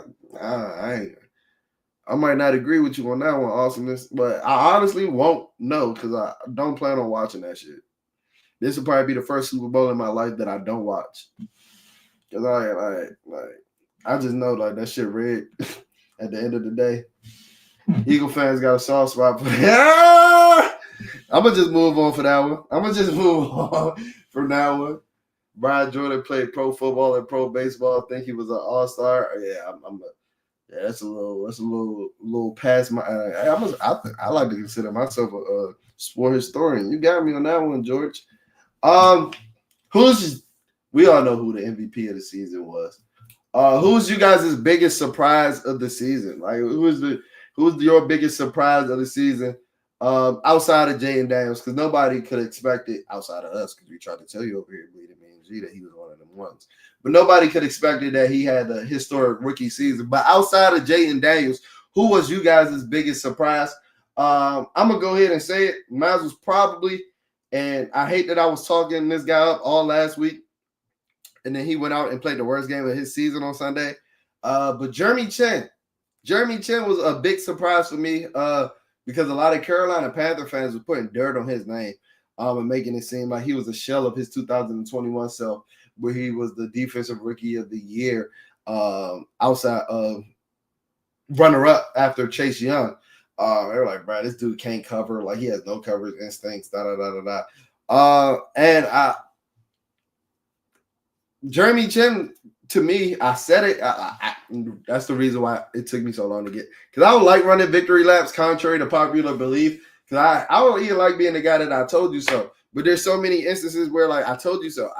might not agree with you on that one, awesomeness, but I honestly won't know because I don't plan on watching that shit. this will probably be the first Super Bowl in my life that I don't watch. Cause I just know like that shit rigged at the end of the day. Eagle fans got a soft spot for that. I'm gonna just move on for that one. I'm gonna just move on from that one. Brian Jordan played pro football and pro baseball. I think he was an all-star. Yeah, that's a little past my. I like to consider myself a sport historian. You got me on that one, George. We all know who the MVP of the season was. Who's you guys' biggest surprise of the season? Like who's your biggest surprise of the season? Outside of Jayden Daniels, because nobody could expect it outside of us, because we tried to tell you over here, Bleeding Me and G, that he was one of them ones. But nobody could expect it that he had a historic rookie season. But outside of Jayden Daniels, who was you guys' biggest surprise? I'm gonna go ahead and say it. Miles was probably, and I hate that I was talking this guy up all last week, and then he went out and played the worst game of his season on Sunday. But Jeremy Chinn was a big surprise for me. Because a lot of Carolina Panther fans were putting dirt on his name and making it seem like he was a shell of his 2021 self, where he was the defensive rookie of the year outside of runner-up after Chase Young. They were like, bro, this dude can't cover. Like, he has no coverage instincts, Jeremy Chinn, to me, I said it. That's the reason why it took me so long to get. Because I don't like running victory laps, contrary to popular belief. Because I don't even like being the guy that I told you so. But there's so many instances where, like, I told you so.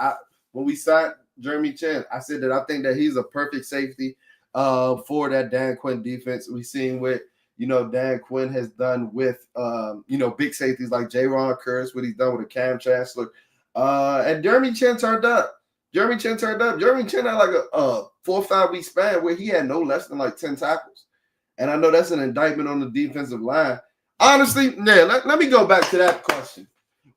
When we signed Jeremy Chinn, I said that I think that he's a perfect safety for that Dan Quinn defense. We've seen what, Dan Quinn has done with, big safeties like J-Ron Curse, what he's done with a Cam Chancellor. And Jeremy Chinn turned up. Jeremy Chinn had like a 4 or 5 week span where he had no less than like 10 tackles. And I know that's an indictment on the defensive line. Honestly, let me go back to that question.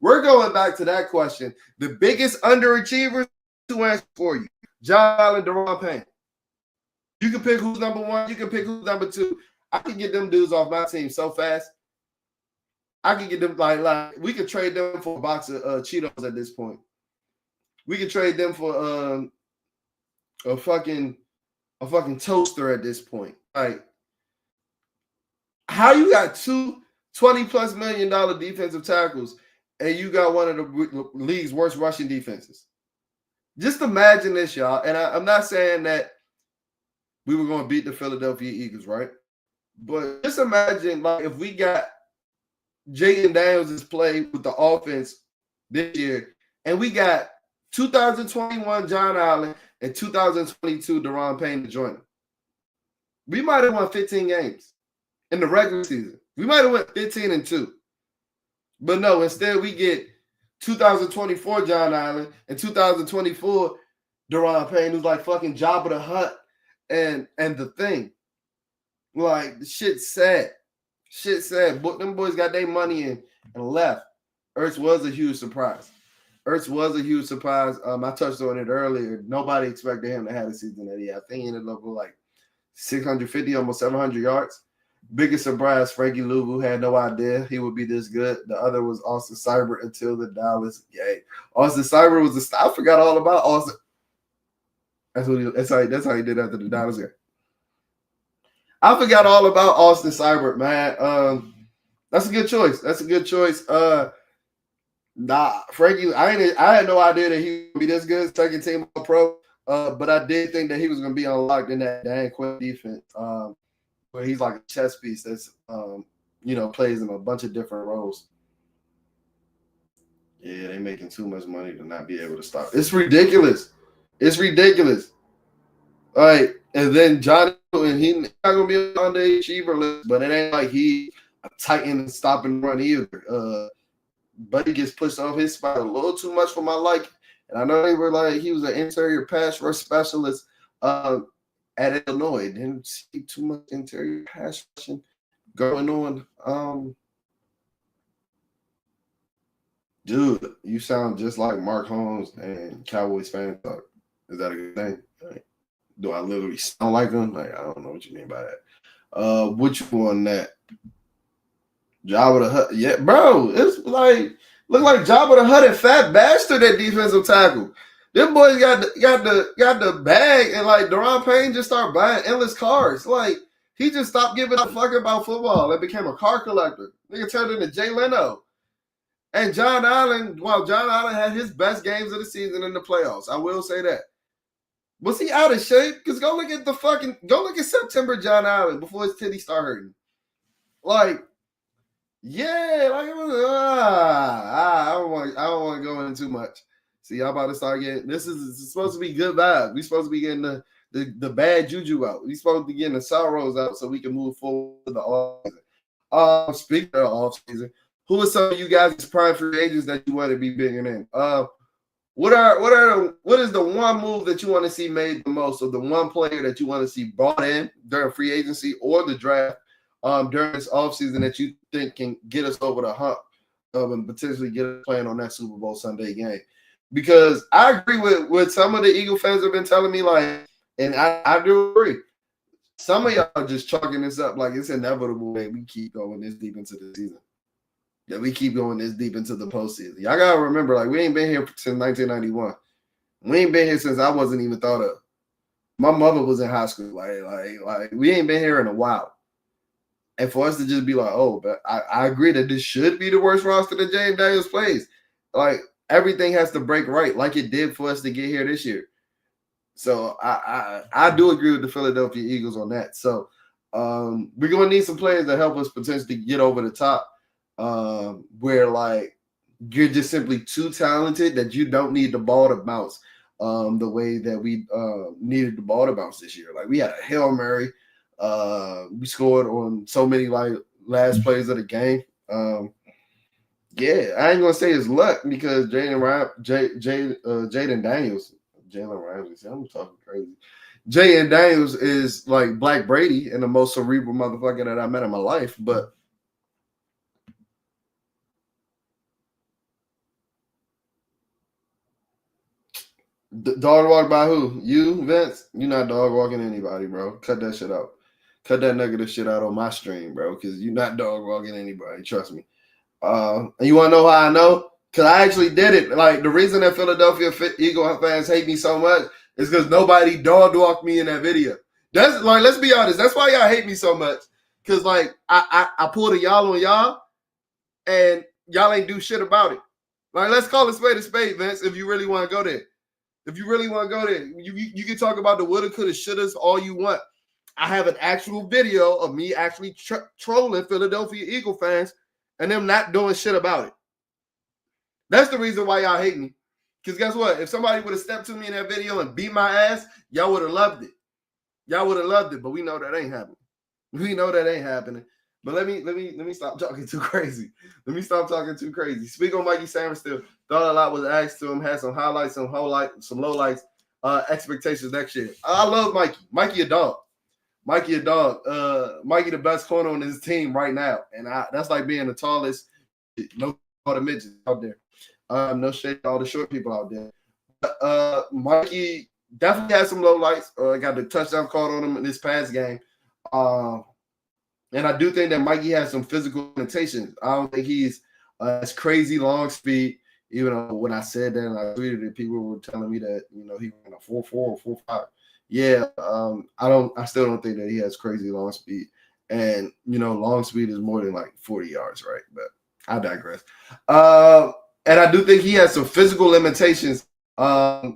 We're going back to that question. The biggest underachievers to answer for you. John Allen, Daron Payne. You can pick who's number 1. You can pick who's number 2. I can get them dudes off my team so fast. I can get them like we could trade them for a box of Cheetos at this point. We could trade them for a fucking toaster at this point. Like, how you got 2 $20+ million defensive tackles and you got one of the league's worst rushing defenses? Just imagine this, y'all. And I'm not saying that we were going to beat the Philadelphia Eagles, right? But just imagine, like, if we got Jayden Daniels' play with the offense this year, and we got 2021 John Allen and 2022 Daron Payne to join him. We might have won 15 games in the regular season. We might have won 15-2. But no, instead we get 2024 John Allen and 2024 Daron Payne, who's like fucking Jabba the Hutt and the Thing. Like, the shit's sad. But them boys got their money in and left. Ertz was a huge surprise. I touched on it earlier. Nobody expected him to have the season that he had. I think he ended up with like 650, almost 700 yards. Biggest surprise, Frankie Louvu had no idea he would be this good. The other was Austin Seibert until the Dallas game. Austin Seibert was I forgot all about Austin. That's how he did after the Dallas game. I forgot all about Austin Seibert, man. That's a good choice. Nah, Frankie, I had no idea that he would be this good, second team all pro. But I did think that he was going to be unlocked in that Dan Quinn defense, where he's like a chess piece that's, plays in a bunch of different roles. Yeah, they making too much money to not be able to stop. It's ridiculous. All right, and then Johnny, and he's not going to be on the achiever list, but it ain't like he a titan and stop and run either. Buddy gets pushed off his spot a little too much for my liking. And I know they were like, he was an interior pass rush specialist at Illinois. Didn't see too much interior pass rushing going on. Dude, you sound just like Mark Holmes and Cowboys fan talk. Is that a good thing? Like, do I literally sound like him? Like, I don't know what you mean by that. Which one that? Jabba the Hutt. Yeah, bro, it's like Look like Jabba the Hutt and Fat Bastard at defensive tackle. Them boys got the bag, and like Daron Payne just started buying endless cars. Like he just stopped giving a fuck about football and became a car collector. Nigga turned into Jay Leno. And John Allen, John Allen had his best games of the season in the playoffs. I will say that. Was he out of shape? Because go look at September John Allen before his titties start hurting. Like, yeah, like it was. I don't want to go into too much. See, y'all about to start getting. This is supposed to be good vibes. We supposed to be getting the bad juju out. We supposed to be getting the sorrows out so we can move forward to the offseason. Speaking of offseason, who are some of you guys' prime free agents that you want to be bigger in? What is the one move that you want to see made the most, or the one player that you want to see brought in during free agency or the draft during this offseason that you think can get us over the hump and potentially get us playing on that Super Bowl Sunday game? Because I agree with what some of the Eagle fans have been telling me, like, and I do agree. Some of y'all are just chalking this up like it's inevitable that we keep going this deep into the season. That we keep going this deep into the postseason. Y'all gotta remember, like, we ain't been here since 1991. We ain't been here since I wasn't even thought of. My mother was in high school. Like we ain't been here in a while. And for us to just be like, oh, but I agree that this should be the worst roster that James Daniels plays. Like, everything has to break right, like it did for us to get here this year. So I do agree with the Philadelphia Eagles on that. So we're gonna need some players to help us potentially get over the top. Where like you're just simply too talented that you don't need the ball to bounce the way that we needed the ball to bounce this year. Like we had a Hail Mary, we scored on so many like last plays of the game. Yeah, I ain't gonna say it's luck because Jalen Daniels, Jalen Ramsey, I'm talking crazy. Jaden Daniels is like Black Brady and the most cerebral motherfucker that I met in my life, but dog walk by who? You, Vince? You not dog walking anybody, bro. Cut that shit out. Cut that negative shit out on my stream, bro, because you're not dog walking anybody. Trust me. And you want to know how I know? Because I actually did it. Like, the reason that Philadelphia Eagle fans hate me so much is because nobody dog walked me in that video. That's like, let's be honest. That's why y'all hate me so much. Because, like, I pulled a y'all on y'all, and y'all ain't do shit about it. Like, let's call a spade, Vince, if you really want to go there. If you really want to go there, you can talk about the woulda, coulda, shouldas all you want. I have an actual video of me actually trolling Philadelphia Eagle fans and them not doing shit about it. That's the reason why y'all hate me. Because guess what? If somebody would have stepped to me in that video and beat my ass, y'all would have loved it. Y'all would have loved it, but we know that ain't happening. We know that ain't happening. But let me stop talking too crazy. Let me stop talking too crazy. Speak on Mikey Sainristil. Thought a lot was asked to him. Had some highlights, some lowlights, expectations next year. I love Mikey. Mikey a dog. Mikey a dog. Mikey the best corner on his team right now. And that's like being the tallest. No all the midgets out there. No shade to all the short people out there. But Mikey definitely had some lowlights. Got the touchdown called on him in this past game. And I do think that Mikey has some physical limitations. I don't think he's as crazy long speed. Even though when I said that and I tweeted it, people were telling me that, you know, he ran a 4.4 or 4.5. Yeah, I still don't think that he has crazy long speed. And, you know, long speed is more than like 40 yards, right? But I digress. And I do think he has some physical limitations. I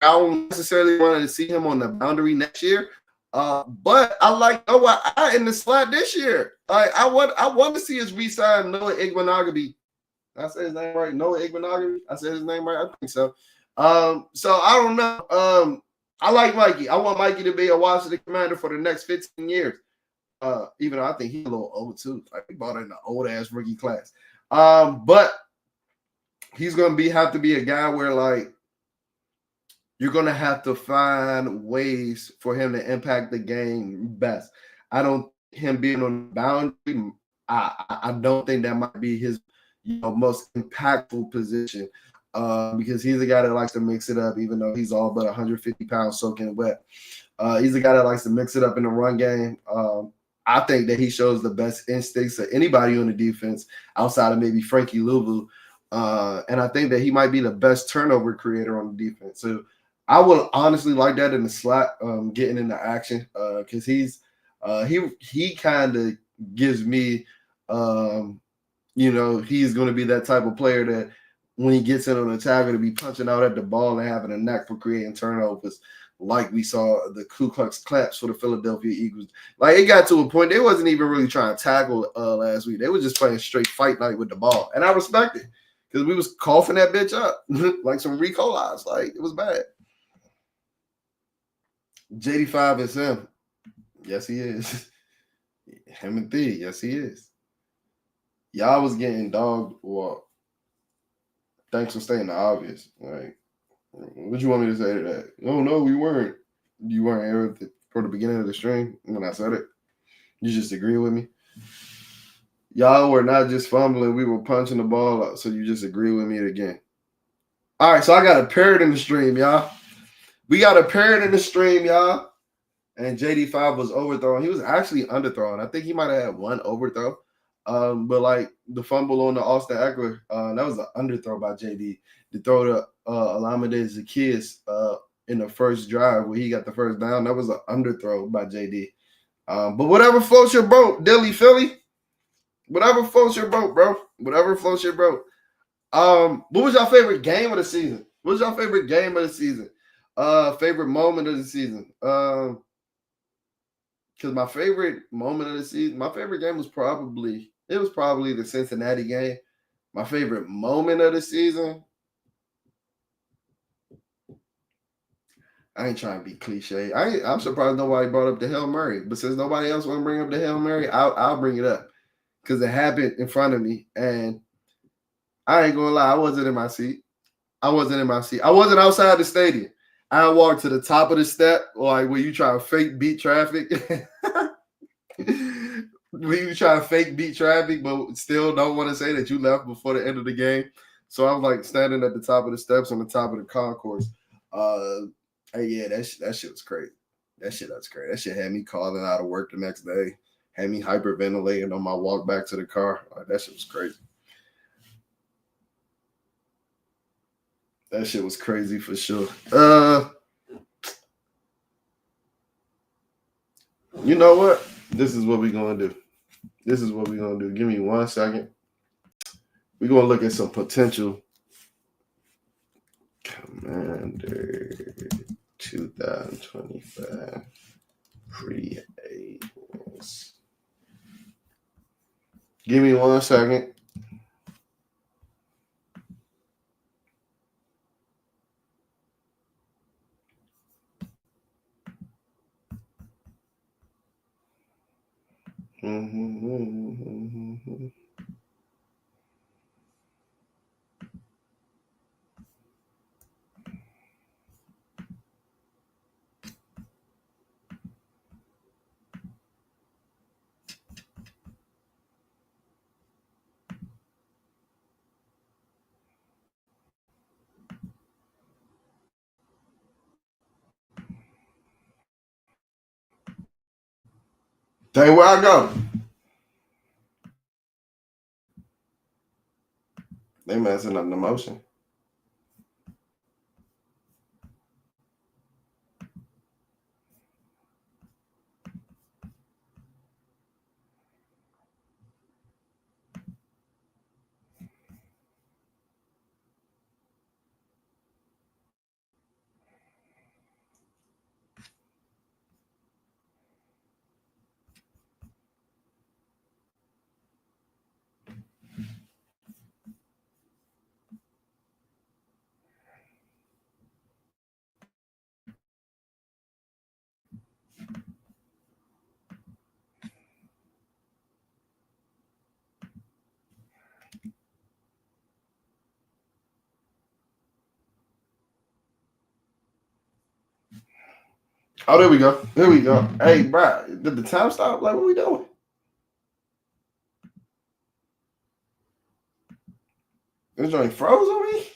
don't necessarily want to see him on the boundary next year. But I like Noah in the slot this year. I want to see us re-sign Noah Igbenogany. I said his name right. Noah Igbenogany. I said his name right. I think so. So I don't know. I like Mikey. I want Mikey to be a Washington Commander for the next 15 years. Even though I think he's a little old too. Like we bought in an old ass rookie class. But he's gonna have to be a guy where like you're gonna have to find ways for him to impact the game best. I don't him being on the boundary. I don't think that might be his most impactful position. Because he's a guy that likes to mix it up, even though he's all but 150 pounds soaking wet. He's a guy that likes to mix it up in the run game. I think that he shows the best instincts of anybody on the defense outside of maybe Frankie Louvu. And I think that he might be the best turnover creator on the defense. So I would honestly like that in the slot, getting into action, because he kind of gives me, he's going to be that type of player that when he gets in on the tackle to be punching out at the ball and having a knack for creating turnovers, like we saw the Ku Klux Klaps for the Philadelphia Eagles. Like, it got to a point they wasn't even really trying to tackle last week. They were just playing straight fight night with the ball, and I respect it because we was coughing that bitch up like some Ricolas. Like, it was bad. JD5 is him. Yes, he is. Him and Thee. Yes, he is. Y'all was getting dog walk. Thanks for stating the obvious. Like, what you want me to say to that? Oh, no, we weren't. You weren't here for the beginning of the stream when I said it. You just agree with me. Y'all were not just fumbling. We were punching the ball out. So you just agree with me again. All right, so I got a parrot in the stream, y'all. We got a parrot in the stream, y'all. And JD5 was overthrown. He was actually underthrown. I think he might have had one overthrow. But like the fumble on the Austin Eckler, that was an underthrow by JD. To throw to Olamide Zaccheaus in the first drive where he got the first down, that was an underthrow by JD. But whatever floats your boat, Dilly Philly. Whatever floats your boat, bro. Whatever floats your boat. What was your favorite game of the season? What was your favorite game of the season? Favorite moment of the season? Because my favorite moment of the season, my favorite game was probably the Cincinnati game. My favorite moment of the season, I ain't trying to be cliche. I'm surprised nobody brought up the Hail Mary. But since nobody else want to bring up the Hail Mary, I'll bring it up because it happened in front of me, and I ain't gonna lie, I wasn't in my seat. I wasn't outside the stadium. I walked to the top of the step, like where you try to fake beat traffic. When you try to fake beat traffic, but still don't want to say that you left before the end of the game. So I'm like standing at the top of the steps on the top of the concourse. Yeah, that shit was crazy. That's crazy. That shit had me calling out of work the next day. Had me hyperventilating on my walk back to the car. Like, that shit was crazy. That shit was crazy for sure. You know what? This is what we're gonna do. Give me 1 second. We're gonna look at some potential Commander 2025 free agents. Give me 1 second. Tell you where I go. They messing up the motion. Oh, there we go. Hey, bro, did the time stop? Like, what we doing? This joint froze on me?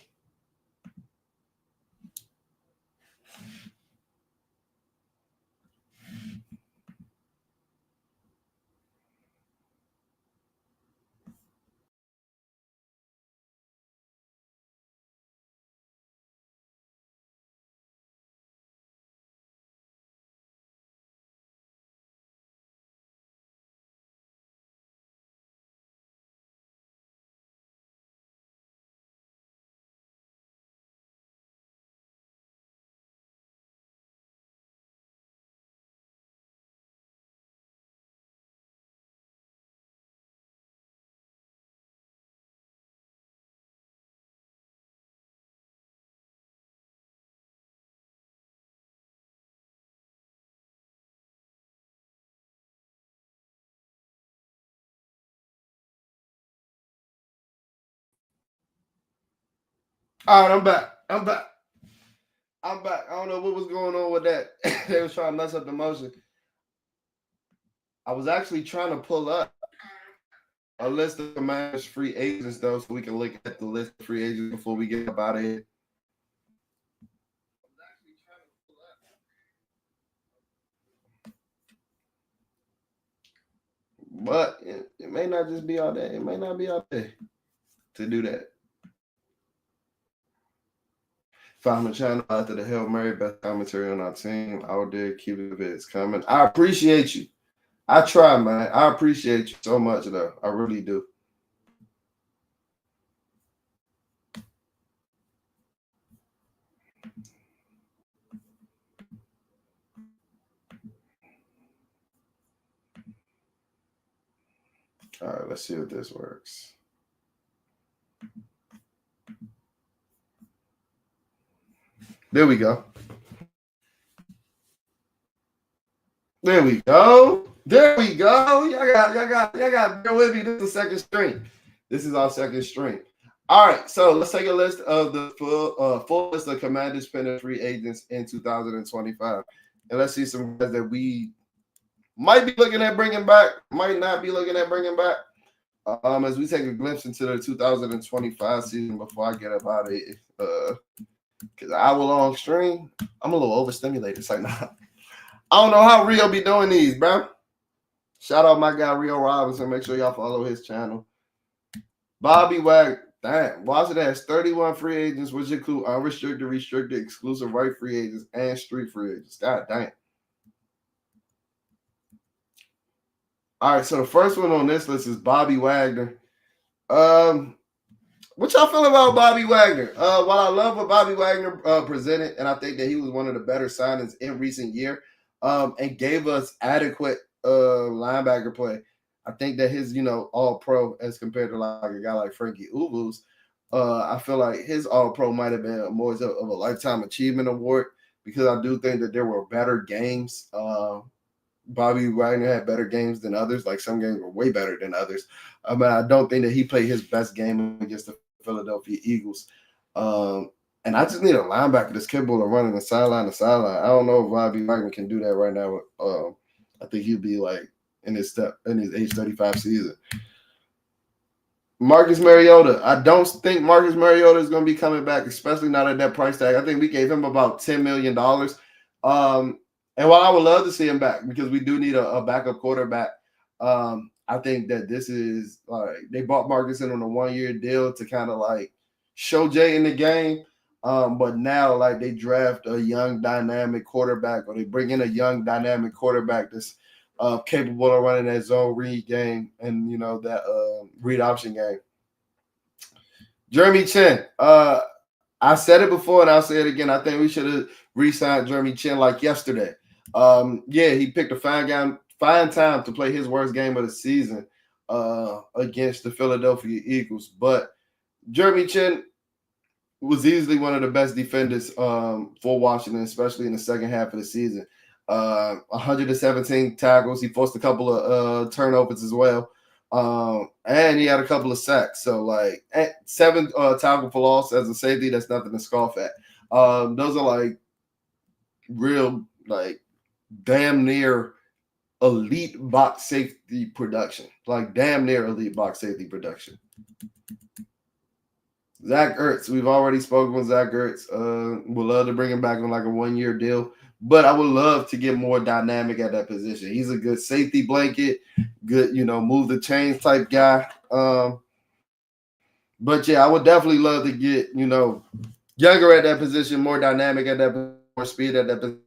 All right, I'm back. I don't know what was going on with that. They was trying to mess up the motion. I was actually trying to pull up a list of Commanders free agents though, so we can look at the list of free agents before we get up out of here. But it may not just be all day. It may not be all day to do that. Find my channel after the Hail Mary, best commentary on our team. Out there, keep the vids coming. I appreciate you. I try, man. I appreciate you so much, though. I really do. All right, let's see if this works. There we go. There we go. There we go. Y'all got bear with me. This is the second string. This is our second string. All right, so let's take a list of the full list of Commanders pending free agents in 2025, and let's see some guys that we might be looking at bringing back, might not be looking at bringing back. As we take a glimpse into the 2025 season before I get up out of it, because hour-long stream, I'm a little overstimulated. It's like, nah. I don't know how Rio be doing these, bro. Shout out my guy Rio Robinson. Make sure y'all follow his channel. Bobby Wagner. Damn, Washington has 31 free agents, which include unrestricted, restricted, exclusive right free agents, and street free agents. God damn. All right, so the first one on this list is Bobby Wagner. What y'all feel about Bobby Wagner? While I love what Bobby Wagner presented, and I think that he was one of the better signings in recent year, and gave us adequate linebacker play. I think that his, all pro as compared to like a guy like Frankie Uvu's, I feel like his all pro might have been more of a lifetime achievement award because I do think that there were better games. Bobby Wagner had better games than others. Like some games were way better than others. But I don't think that he played his best game against the Philadelphia Eagles. And I just need a linebacker that's capable of running the sideline to sideline. I don't know if Bobby Wagner can do that right now. I think he'd be like in his age 35 season. Marcus Mariota. I don't think Marcus Mariota is going to be coming back, especially not at that price tag. I think we gave him about $10 million. And while I would love to see him back because we do need a backup quarterback, I think that this is like they bought Marcus in on a 1-year deal to kind of like show Jay in the game. But now like they draft a young dynamic quarterback or they bring in a young dynamic quarterback that's capable of running that zone read game and that read option game. Jeremy Chin. I said it before and I'll say it again. I think we should have re-signed Jeremy Chin like yesterday. He picked a fine time to play his worst game of the season against the Philadelphia Eagles. But Jeremy Chin was easily one of the best defenders for Washington, especially in the second half of the season. 117 tackles. He forced a couple of turnovers as well. And he had a couple of sacks. So, 7 tackle for loss as a safety, that's nothing to scoff at. Those are, real, damn near elite box safety production. Damn near elite box safety production. Zach Ertz. We've already spoken with Zach Ertz. Would love to bring him back on a 1-year deal. But I would love to get more dynamic at that position. He's a good safety blanket, good, move the chains type guy. But yeah, I would definitely love to get, younger at that position, more dynamic at that position, more speed at that position.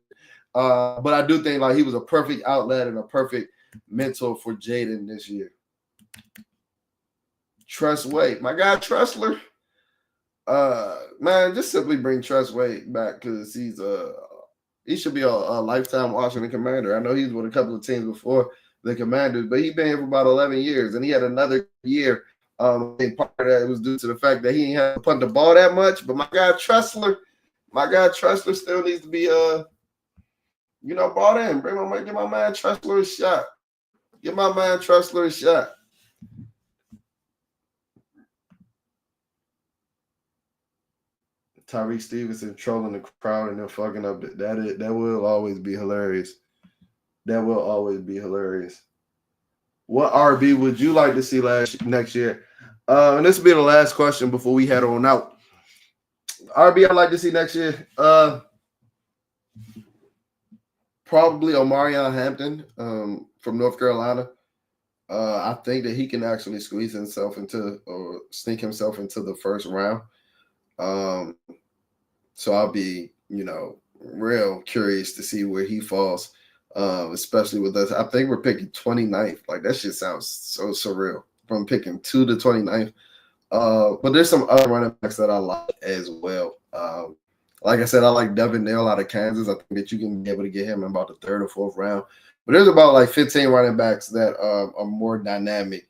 But I do think he was a perfect outlet and a perfect mentor for Jaden this year. Trust Wade. My guy Tressler. Man, just simply bring Trust Wade back because he should be a lifetime Washington Commander. I know he's with a couple of teams before the Commanders, but he's been here for about 11 years, and he had another year. I think part of that was due to the fact that he ain't had to punt the ball that much. But my guy Tressler still needs to be brought in. Give my man Tressler a shot. Give my man Tressler a shot. Tyreek Stevenson trolling the crowd and then fucking up. That will always be hilarious. That will always be hilarious. What RB would you like to see next year? And this will be the last question before we head on out. RB I'd like to see next year. Probably Omarion Hampton from North Carolina. I think that he can actually squeeze himself into or sneak himself into the first round. So I'll be, real curious to see where he falls, especially with us. I think we're picking 29th. Like, that shit sounds so surreal from picking 2 to 29th. But there's some other running backs that I like as well. Like I said, I like Devin Neal out of Kansas. I think that you can be able to get him in about the 3rd or 4th round. But there's about like 15 running backs that are more dynamic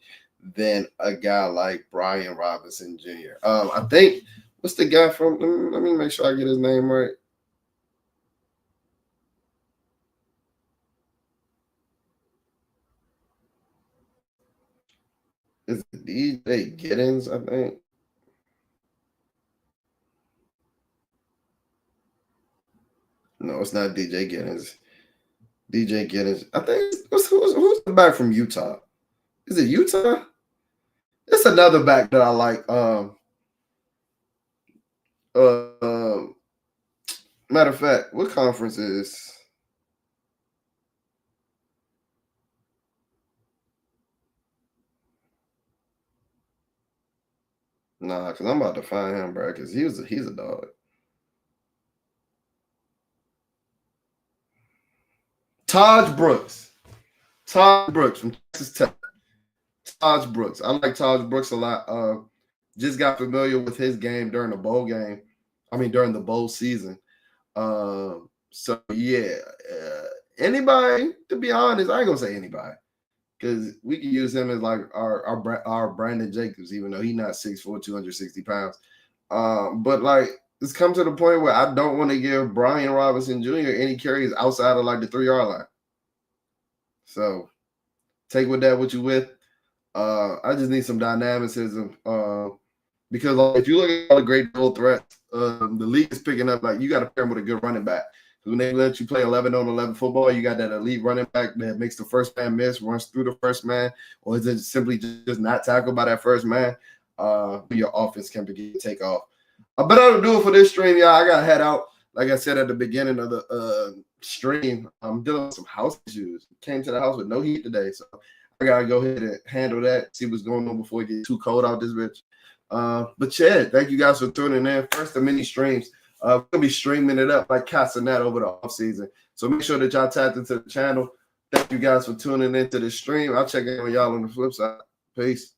than a guy like Brian Robinson Jr. I think, what's the guy from? Let me make sure I get his name right. Is it DJ Giddens, I think? No, it's not DJ Giddens. DJ Giddens. I think who's the back from Utah? Is it Utah? It's another back that I like. Matter of fact, what conference is? Nah, because I'm about to find him, bro. Because he's a dog. Taj Brooks from Texas Tech. Taj Brooks. I like Taj Brooks a lot. Just got familiar with his game during the bowl game. I mean, during the bowl season. So yeah, anybody, to be honest, I ain't gonna say anybody, because we can use him as like our Brandon Jacobs, even though he's not 6'4", 260 pounds. But like, it's come to the point where I don't want to give Brian Robinson Jr. any carries outside of like the 3-yard line. So take with that what you with. I just need some dynamicism. Because like, if you look at all the great dual threats, the league is picking up. Like, you got to pair them with a good running back. When they let you play 11-on-11 football, you got that elite running back that makes the first man miss, runs through the first man, or is it simply just not tackled by that first man? Your offense can begin to take off. But that'll do it for this stream, y'all. I got to head out. Like I said at the beginning of the stream, I'm dealing with some house issues. Came to the house with no heat today, so I got to go ahead and handle that, see what's going on before it gets too cold out this bitch. But yeah, thank you guys for tuning in. First of many streams. We're going to be streaming it up like cats and that over the off season. So make sure that y'all tapped into the channel. Thank you guys for tuning into the stream. I'll check in with y'all on the flip side. Peace.